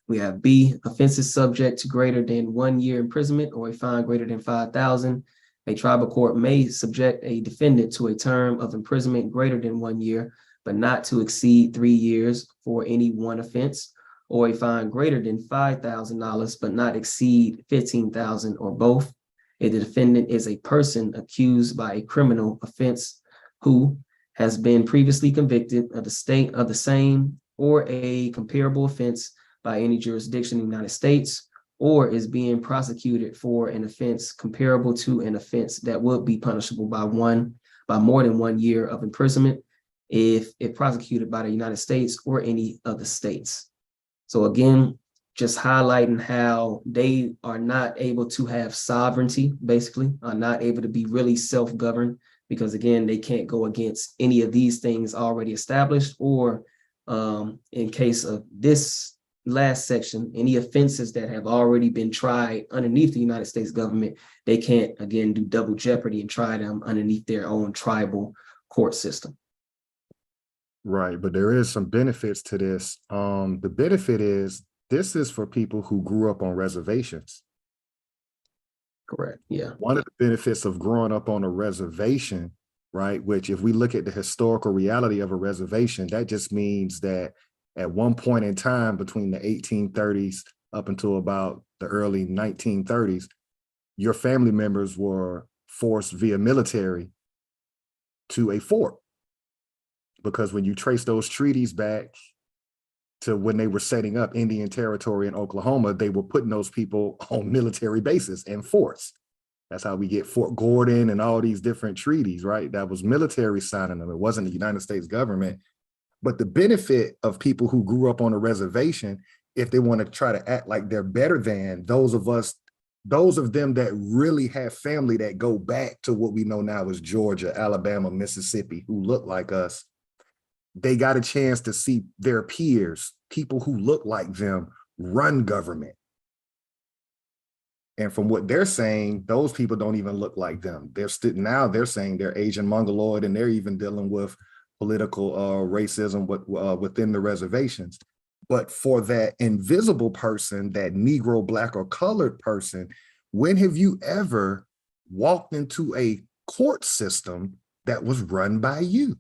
We have B, offenses subject to greater than 1 year imprisonment or a fine greater than 5,000. A tribal court may subject a defendant to a term of imprisonment greater than 1 year, but not to exceed 3 years for any one offense, or a fine greater than $5,000, but not exceed 15,000 or both. If the defendant is a person accused by a criminal offense who has been previously convicted of the same or a comparable offense by any jurisdiction in the United States, or is being prosecuted for an offense comparable to an offense that would be punishable by more than 1 year of imprisonment if prosecuted by the United States or any of the states. So again, just highlighting how they are not able to have sovereignty, basically, are not able to be really self-governed, because again, they can't go against any of these things already established, or in case of this last section, any offenses that have already been tried underneath the United States government, they can't, again, do double jeopardy and try them underneath their own tribal court system. Right, but there is some benefits to this. The benefit is this is for people who grew up on reservations. Correct, yeah. One of the benefits of growing up on a reservation, right, which if we look at the historical reality of a reservation, that just means that at one point in time between the 1830s up until about the early 1930s, your family members were forced via military to a fort. Because when you trace those treaties back to when they were setting up Indian Territory in Oklahoma, they were putting those people on military bases and forts. That's how we get Fort Gordon and all these different treaties, right? That was military signing them. It wasn't the United States government. But the benefit of people who grew up on a reservation, if they want to try to act like they're better than those of them that really have family that go back to what we know now as Georgia, Alabama, Mississippi, who look like us, they got a chance to see their peers, people who look like them, run government. And from what they're saying, those people don't even look like them. They're saying they're Asian Mongoloid, and they're even dealing with political racism within the reservations. But for that invisible person, that Negro, Black, or colored person, when have you ever walked into a court system that was run by you?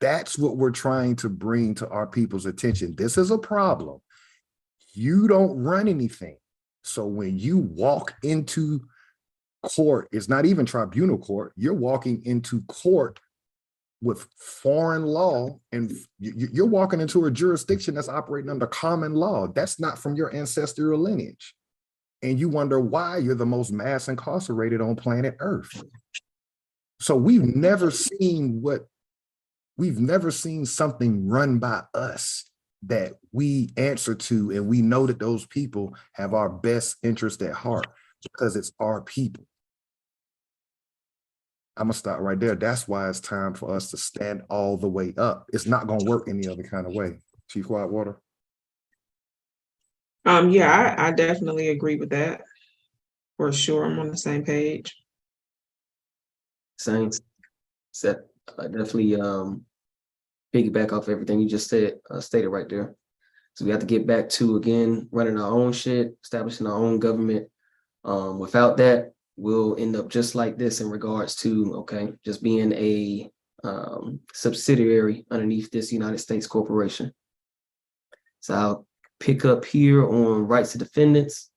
That's what we're trying to bring to our people's attention. This is a problem. You don't run anything. So when you walk into court, it's not even tribunal court, you're walking into court with foreign law, and you're walking into a jurisdiction that's operating under common law. That's not from your ancestral lineage. And you wonder why you're the most mass incarcerated on planet Earth. So we've never seen something run by us that we answer to, and we know that those people have our best interest at heart because it's our people. I'm gonna stop right there. That's why it's time for us to stand all the way up. It's not gonna work any other kind of way. Chief Whitewater. Yeah, I definitely agree with that. For sure, I'm on the same page. Same. Definitely piggyback off everything you just said, stated right there. So we have to get back to, again, running our own shit, establishing our own government. Without that, we'll end up just like this in regards to, okay, just being a subsidiary underneath this United States corporation. So I'll pick up here on rights to defendants.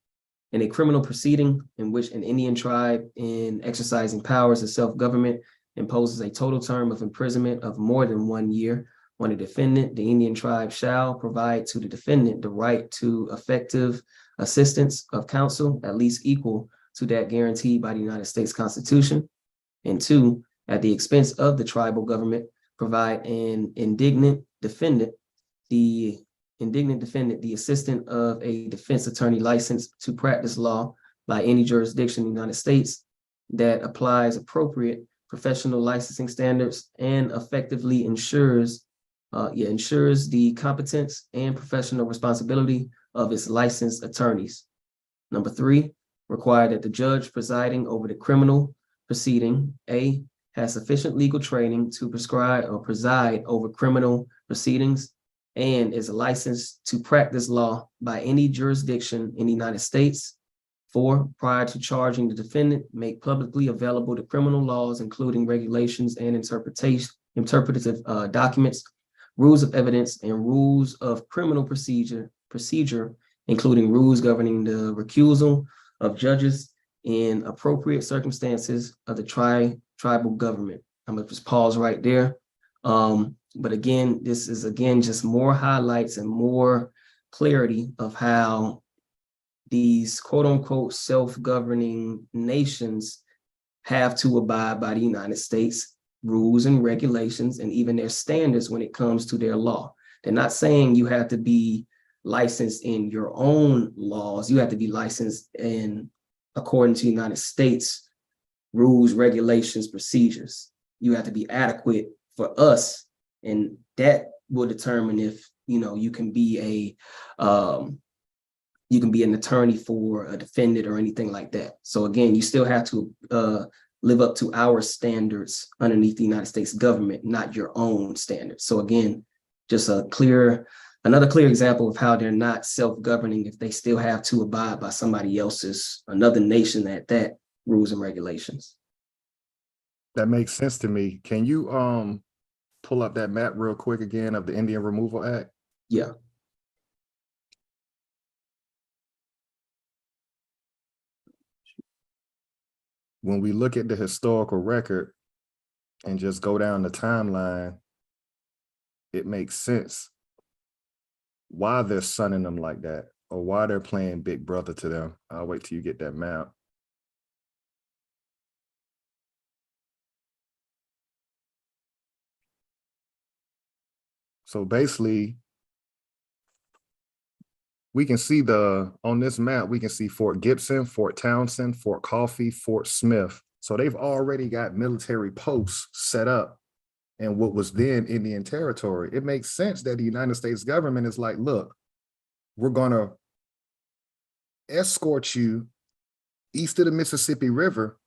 In a criminal proceeding in which an Indian tribe, in exercising powers of self-government, imposes a total term of imprisonment of more than 1 year on a defendant, the Indian tribe shall provide to the defendant the right to effective assistance of counsel at least equal to that guaranteed by the United States Constitution. And 2, at the expense of the tribal government, provide an indignant defendant the assistant of a defense attorney licensed to practice law by any jurisdiction in the United States that applies appropriate professional licensing standards and effectively ensures the competence and professional responsibility of its licensed attorneys. Number 3, require that the judge presiding over the criminal proceeding, A, has sufficient legal training to prescribe or preside over criminal proceedings and is licensed to practice law by any jurisdiction in the United States. 4, prior to charging the defendant, make publicly available the criminal laws, including regulations and interpretative documents, rules of evidence, and rules of criminal procedure, including rules governing the recusal of judges in appropriate circumstances of the tribal government. I'm gonna just pause right there. But again, this is just more highlights and more clarity of how these quote unquote self-governing nations have to abide by the United States rules and regulations and even their standards when it comes to their law. They're not saying you have to be licensed in your own laws. You have to be licensed in according to United States rules, regulations, procedures. You have to be adequate for us, and that will determine if you can be an attorney for a defendant or anything like that. So again, you still have to live up to our standards underneath the United States government, not your own standards. So again, just another clear example of how they're not self-governing if they still have to abide by somebody else's, another nation at that, rules and regulations. That makes sense to me. Can you pull up that map real quick again of the Indian Removal Act? Yeah. When we look at the historical record and just go down the timeline, it makes sense why they're sunning them like that or why they're playing big brother to them. I'll wait till you get that map. So basically, we can see on this map, we can see Fort Gibson, Fort Townsend, Fort Coffee, Fort Smith. So they've already got military posts set up in what was then Indian territory. It makes sense that the United States government is like, look, we're gonna escort you east of the Mississippi River,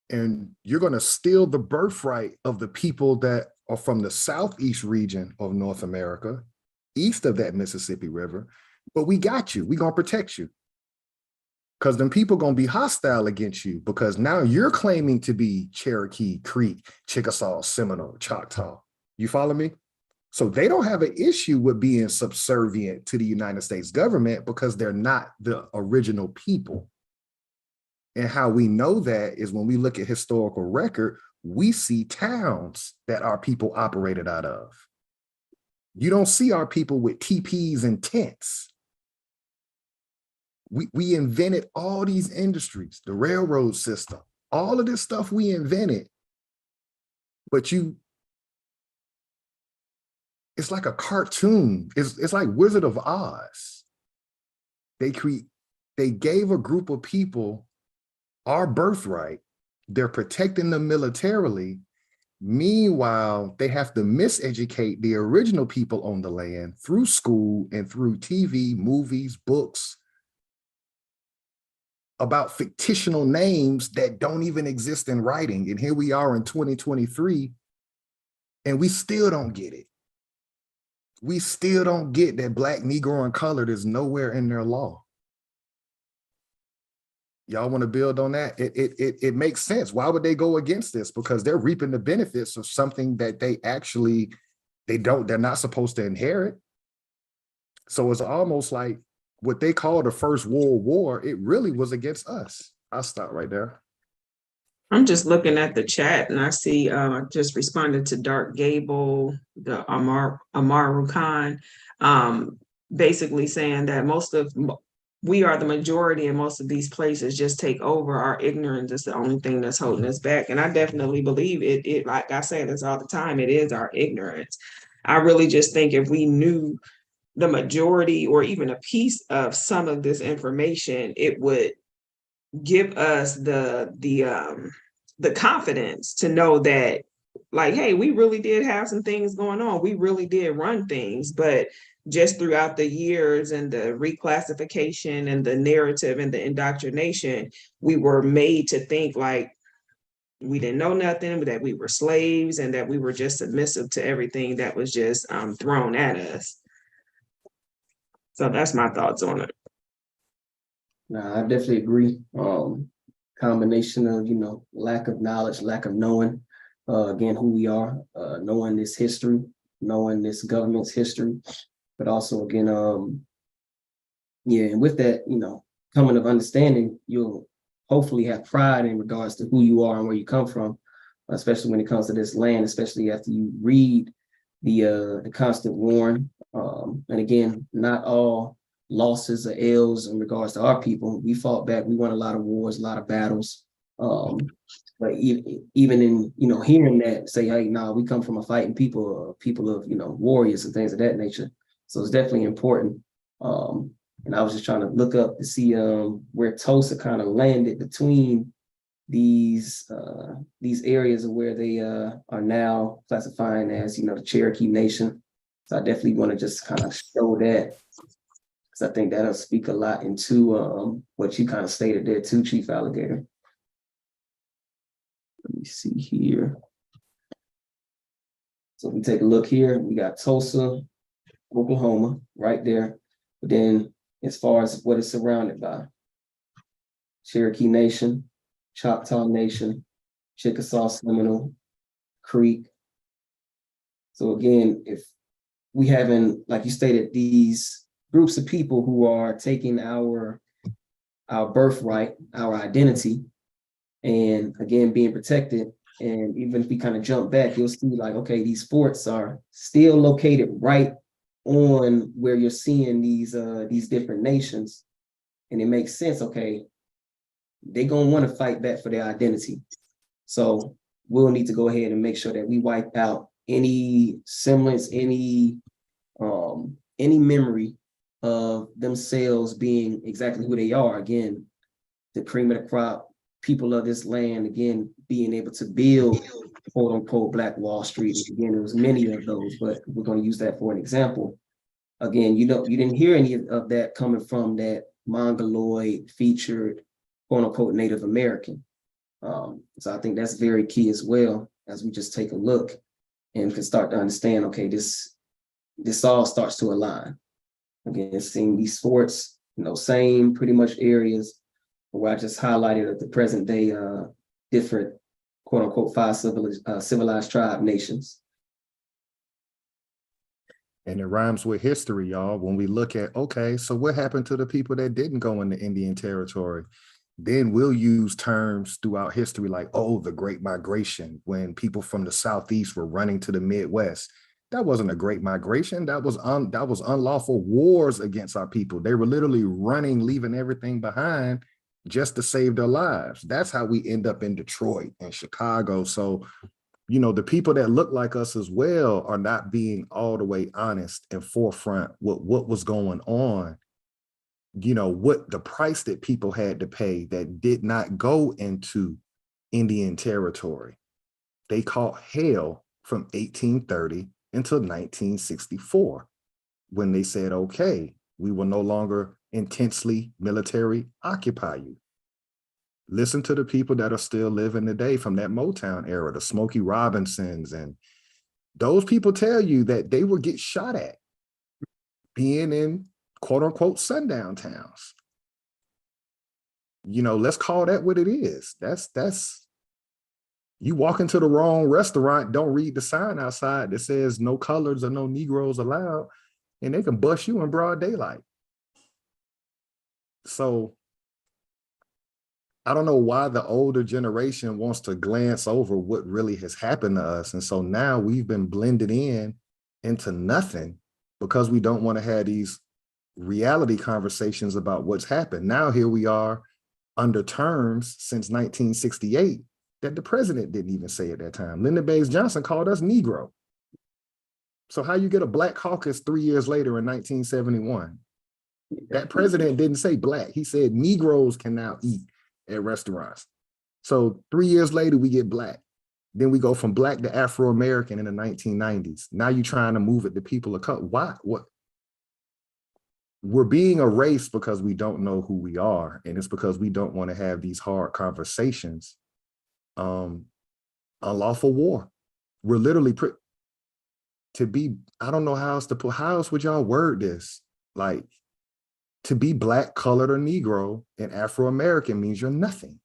and you're gonna steal the birthright of the people that are from the southeast region of North America, east of that Mississippi River, but we got you. We're gonna protect you. Because them people gonna be hostile against you because now you're claiming to be Cherokee, Creek, Chickasaw, Seminole, Choctaw. You follow me? So they don't have an issue with being subservient to the United States government because they're not the original people. And how we know that is when we look at historical record, we see towns that our people operated out of. You don't see our people with teepees and tents. We invented all these industries, the railroad system, all of this stuff we invented. But it's like a cartoon. It's like Wizard of Oz. They gave a group of people our birthright. They're protecting them militarily. Meanwhile, they have to miseducate the original people on the land through school and through TV, movies, books, about fictional names that don't even exist in writing. And here we are in 2023, and we still don't get it. We still don't get that Black, Negro, and colored is nowhere in their law. Y'all want to build on that? It makes sense. Why would they go against this? Because they're reaping the benefits of something that they're not supposed to inherit. So it's almost like what they call the First World War, it really was against us. I'll stop right there. I'm just looking at the chat and I see, I just responded to Dark Gable, the Amaru Khan, basically saying that we are the majority and most of these places just take over. Our ignorance is the only thing that's holding us back. And I definitely believe it, like I say this all the time, it is our ignorance. I really just think if we knew the majority or even a piece of some of this information, it would give us the confidence to know that, like, hey, we really did have some things going on. We really did run things, but just throughout the years and the reclassification and the narrative and the indoctrination, we were made to think like we didn't know nothing, that we were slaves and that we were just submissive to everything that was just thrown at us. So that's my thoughts on it. Nah, I definitely agree. Combination of, lack of knowledge, lack of knowing. again, who we are, knowing this history, knowing this government's history, but also again, yeah, and with that, coming of understanding, you'll hopefully have pride in regards to who you are and where you come from, especially when it comes to this land, especially after you read the constant warning. And again, not all losses or ills in regards to our people. We fought back. We won a lot of wars, a lot of battles. But even in hearing that, say, hey, nah, we come from a fighting people, people of warriors and things of that nature. So it's definitely important. And I was just trying to look up to see where Tulsa kind of landed between these areas of where they are now classifying as the Cherokee Nation. So I definitely want to just kind of show that, because I think that'll speak a lot into what you kind of stated there too, Chief Alligator. Let me see here. So we take a look here. We got Tulsa, Oklahoma, right there. But then as far as what it's surrounded by, Cherokee Nation, Choctaw Nation, Chickasaw, Seminole, Creek. So again, if we haven't, like you stated, these groups of people who are taking our birthright, our identity, and again, being protected. And even if we kind of jump back, you'll see like, okay, these forts are still located right on where you're seeing these different nations. And it makes sense, okay, they're gonna want to fight back for their identity. So we'll need to go ahead and make sure that we wipe out any semblance, any memory of themselves being exactly who they are. Again, the cream of the crop, people of this land, again, being able to build quote unquote Black Wall Street. Again, there was many of those, but we're going to use that for an example. Again, you didn't hear any of that coming from that Mongoloid featured quote unquote Native American. So I think that's very key as well, as we just take a look and can start to understand, okay, this all starts to align. Again, seeing these forts, same pretty much areas where I just highlighted at the present day different quote unquote 5 civilized tribe nations. And it rhymes with history, y'all. When we look at, okay, so what happened to the people that didn't go into Indian territory? Then we'll use terms throughout history like, oh, the Great Migration, when people from the Southeast were running to the Midwest. That wasn't a great migration. That was unlawful wars against our people. They were literally running, leaving everything behind just to save their lives. That's how we end up in Detroit and Chicago. So, the people that look like us as well are not being all the way honest and forefront with what was going on. What the price that people had to pay that did not go into Indian territory. They caught hell from 1830 until 1964, when they said, okay, we will no longer intensely military occupy you. Listen to the people that are still living today from that Motown era, the Smokey Robinsons, and those people tell you that they will get shot at being in quote unquote sundown towns. Let's call that what it is. That's you walk into the wrong restaurant, don't read the sign outside that says no colors or no Negroes allowed, and they can bust you in broad daylight. So I don't know why the older generation wants to glance over what really has happened to us. And so now we've been blended into nothing because we don't want to have these reality conversations about what's happened. Now here we are under terms since 1968 that the president didn't even say at that time. Lyndon Baines Johnson called us Negro. So how you get a Black caucus 3 years later in 1971? That president didn't say Black. He said Negroes can now eat at restaurants. So 3 years later, we get Black. Then we go from Black to Afro-American in the 1990s. Now you're trying to move it to people of color. Why? What? We're being erased because we don't know who we are. And it's because we don't want to have these hard conversations. Unlawful war. We're literally I don't know how else would y'all word this? Like, to be Black, colored, or Negro and Afro-American means you're nothing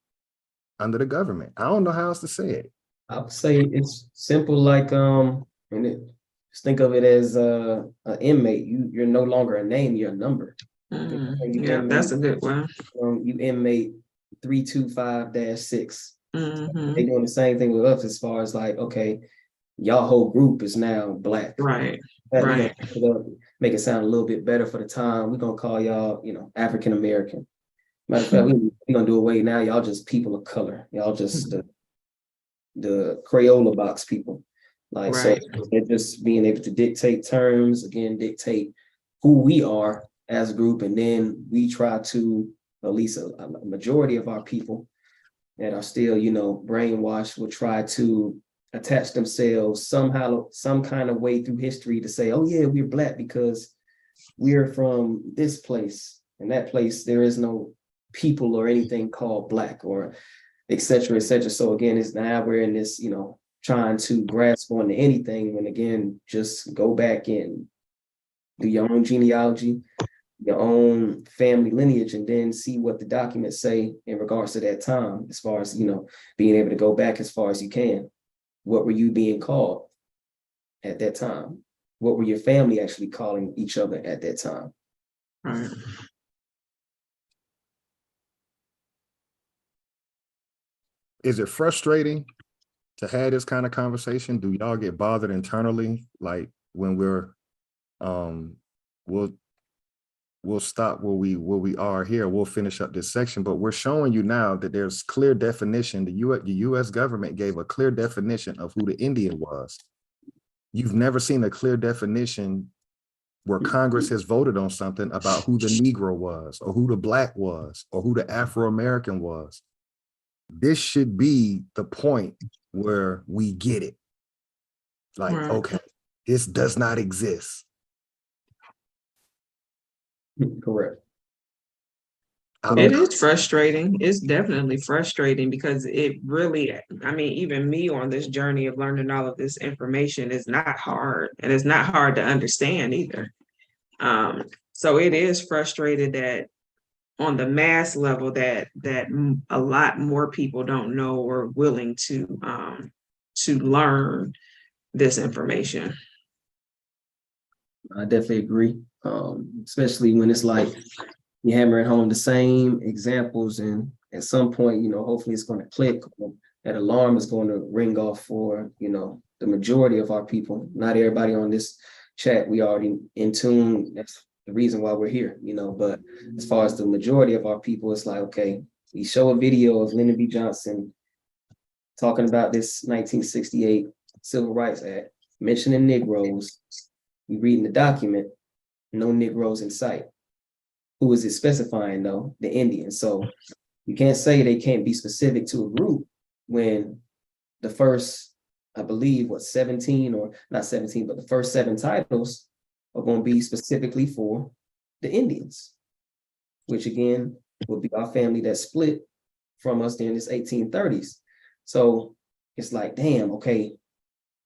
under the government. I don't know how else to say it. I would say it's simple like and just think of it as an inmate. You're no longer a name, you're a number. You Yeah, that's a good one. you inmate 325-6. Hmm. They doing the same thing with us as far as like, okay, y'all whole group is now black. Right, We're gonna right. make it sound a little bit better for the time. We're gonna call y'all, African American. Matter of fact, we're gonna do away now. Y'all just people of color. Y'all just the Crayola box people. Like, so Right, they're just being able to dictate terms, again, dictate who we are as a group. And then we try to, at least a majority of our people that are still, brainwashed will try to attach themselves somehow, some kind of way through history to say, oh yeah, we're black because we're from this place and that place. There is no people or anything called black or et cetera, et cetera. So again, it's now we're in this, trying to grasp onto anything when again, just go back and do your own genealogy, your own family lineage, and then see what the documents say in regards to that time, as far as, being able to go back as far as you can. What were you being called at that time? What were your family actually calling each other at that time? right. Is it frustrating to have this kind of conversation? Do y'all get bothered internally? Like when we'll stop where we are here. We'll finish up this section, but we're showing you now that there's clear definition. The U.S. government gave a clear definition of who the Indian was. You've never seen a clear definition where Congress has voted on something about who the Negro was, or who the Black was, or who the Afro-American was. This should be the point where we get it. Like, Right. okay, this does not exist. Correct. It is frustrating. It's definitely frustrating because it really, I mean, even me on this journey of learning all of this information is not hard, and it's not hard to understand either. So it is frustrated that on the mass level that a lot more people don't know or willing to learn this information. I definitely agree. Especially when it's like you're hammering home the same examples, and at some point, hopefully it's going to click. That alarm is going to ring off for, the majority of our people. Not everybody on this chat, we already in tune. That's the reason why we're here, but as far as the majority of our people, it's like, okay, we show a video of Lyndon B. Johnson talking about this 1968 Civil Rights Act, mentioning Negroes. We reading the document, no Negroes in sight. Who is it specifying though? The Indians. So you can't say they can't be specific to a group when the first, I believe, 17 or not 17, but the first 7 titles are going to be specifically for the Indians, which again will be our family that split from us during this 1830s. So it's like, damn, okay,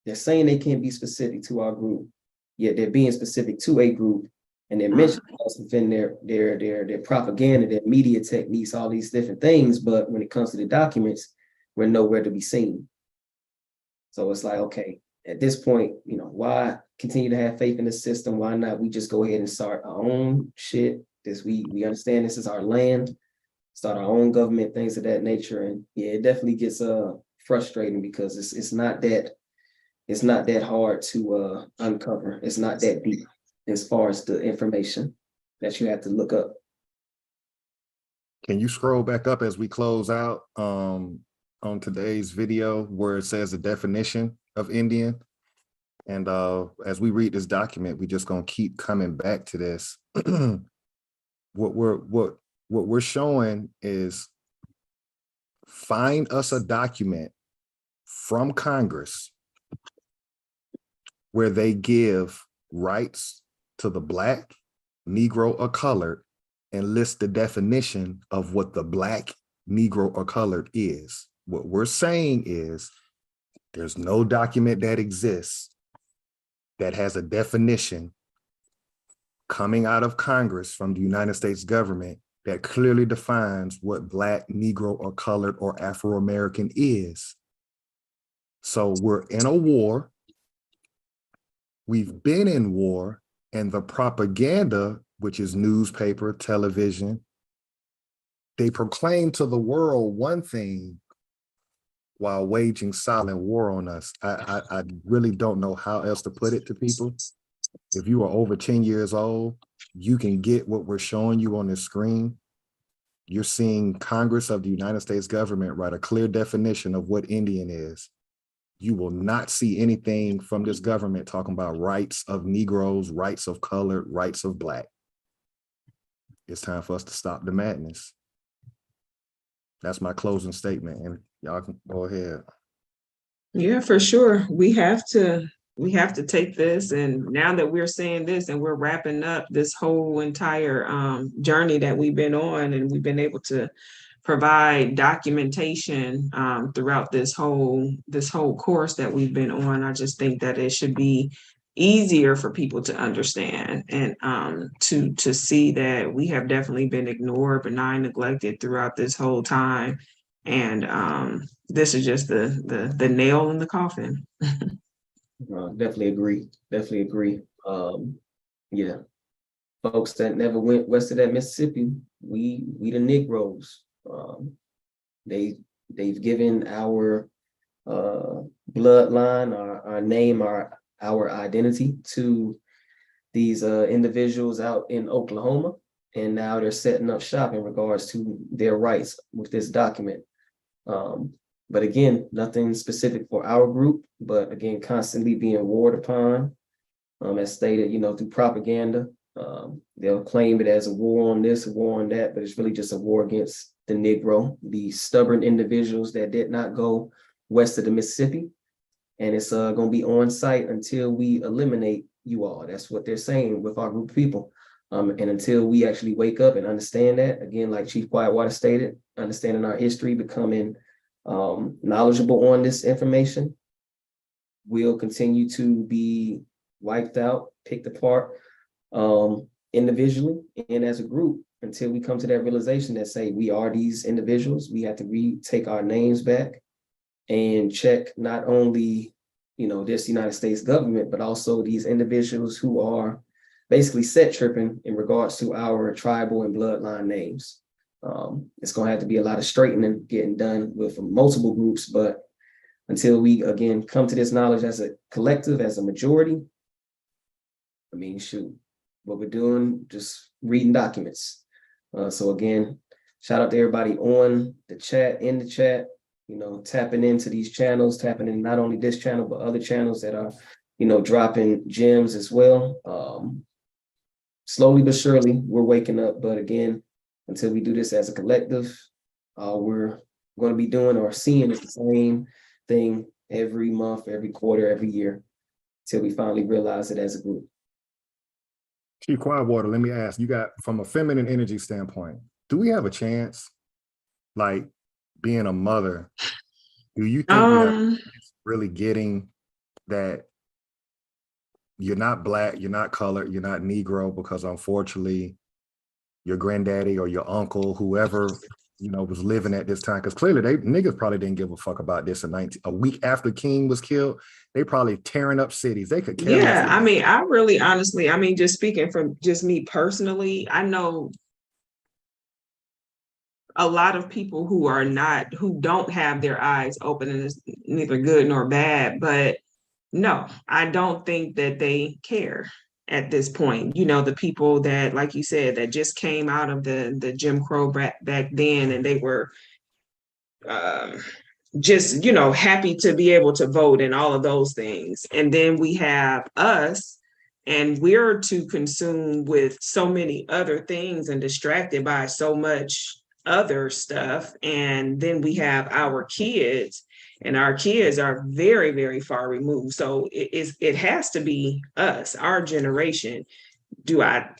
they're saying they can't be specific to our group, yet they're being specific to a group, and they're mentioning us within their propaganda, their media techniques, all these different things. But when it comes to the documents, we're nowhere to be seen. So it's like, okay, at this point, why continue to have faith in the system? Why not we just go ahead and start our own shit? We understand this is our land, start our own government, things of that nature. And yeah, it definitely gets frustrating because it's not that hard to uncover. It's not that deep as far as the information that you have to look up. Can you scroll back up as we close out on today's video where it says the definition of Indian? And as we read this document, we're just gonna keep coming back to this. What we're showing is, find us a document from Congress where they give rights to the Black, Negro, or colored, and list the definition of what the Black, Negro, or colored is. What we're saying is there's no document that exists that has a definition coming out of Congress from the United States government that clearly defines what Black, Negro, or colored, or Afro-American is. So we're in a war. We've been in war, and the propaganda, which is newspaper, television, they proclaim to the world one thing while waging silent war on us. I really don't know how else to put it to people. If you are over 10 years old, you can get what we're showing you on this screen. You're seeing Congress of the United States government write a clear definition of what Indian is. You will not see anything from this government talking about rights of Negroes, rights of colored, rights of Black. It's time for us to stop the madness. That's my closing statement, and y'all can go ahead. Yeah, for sure. We have to take this, and now that we're saying this and we're wrapping up this whole entire journey that we've been on, and we've been able to provide documentation throughout this whole course that we've been on. I just think that it should be easier for people to understand and to see that we have definitely been ignored, benign, neglected throughout this whole time. And this is just the nail in the coffin. Definitely agree. Definitely agree. Yeah, folks that never went west of that Mississippi, we the Negroes. They've given our bloodline, our name, our identity to these individuals out in Oklahoma, and now they're setting up shop in regards to their rights with this document. But again, nothing specific for our group, but again, constantly being warred upon, as stated, through propaganda. They'll claim it as a war on this, a war on that, but it's really just a war against the Negro, the stubborn individuals that did not go west of the Mississippi. And it's going to be on site until we eliminate you all. That's what they're saying with our group of people. And until we actually wake up and understand that, again, like Chief Quietwater stated, understanding our history, becoming knowledgeable on this information, we'll continue to be wiped out, picked apart individually and as a group until we come to that realization that say we are these individuals. We have to retake our names back and check not only, this United States government, but also these individuals who are basically set tripping in regards to our tribal and bloodline names. It's going to have to be a lot of straightening getting done with multiple groups, but until we, again, come to this knowledge as a collective, as a majority, I mean, shoot, what we're doing, just reading documents. So again, shout out to everybody on the chat, in the chat, tapping into these channels, tapping in not only this channel, but other channels that are, dropping gems as well. Slowly but surely, we're waking up. But again, until we do this as a collective, we're going to be doing or seeing is the same thing every month, every quarter, every year, till we finally realize it as a group. Chief Quietwater, let me ask, you got, from a feminine energy standpoint, do we have a chance, like being a mother, do you think that it's really getting that you're not Black, you're not colored, you're not Negro, because unfortunately your granddaddy or your uncle, whoever, was living at this time, because clearly niggas probably didn't give a fuck about this a week after King was killed. They probably tearing up cities. They could care less. I mean, I really honestly, just speaking from just me personally, I know a lot of people who don't have their eyes open, and it's neither good nor bad, but no, I don't think that they care at this point. The people that, like you said, that just came out of the Jim Crow back then, and they were just, happy to be able to vote and all of those things. And then we have us, and we're too consumed with so many other things and distracted by so much other stuff. And then we have our kids, and our kids are very, very far removed. So it has to be us, our generation. Do I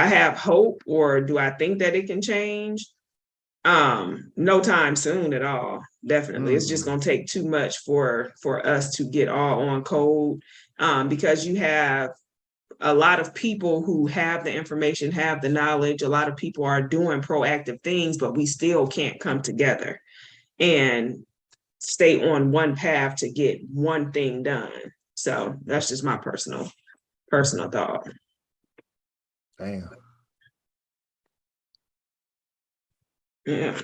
have hope, or do I think that it can change? No time soon at all. Definitely. It's just going to take too much for us to get all on code, because you have a lot of people who have the information, have the knowledge. A lot of people are doing proactive things, but we still can't come together. And stay on one path to get one thing done. So that's just my personal thought. Damn. Yeah.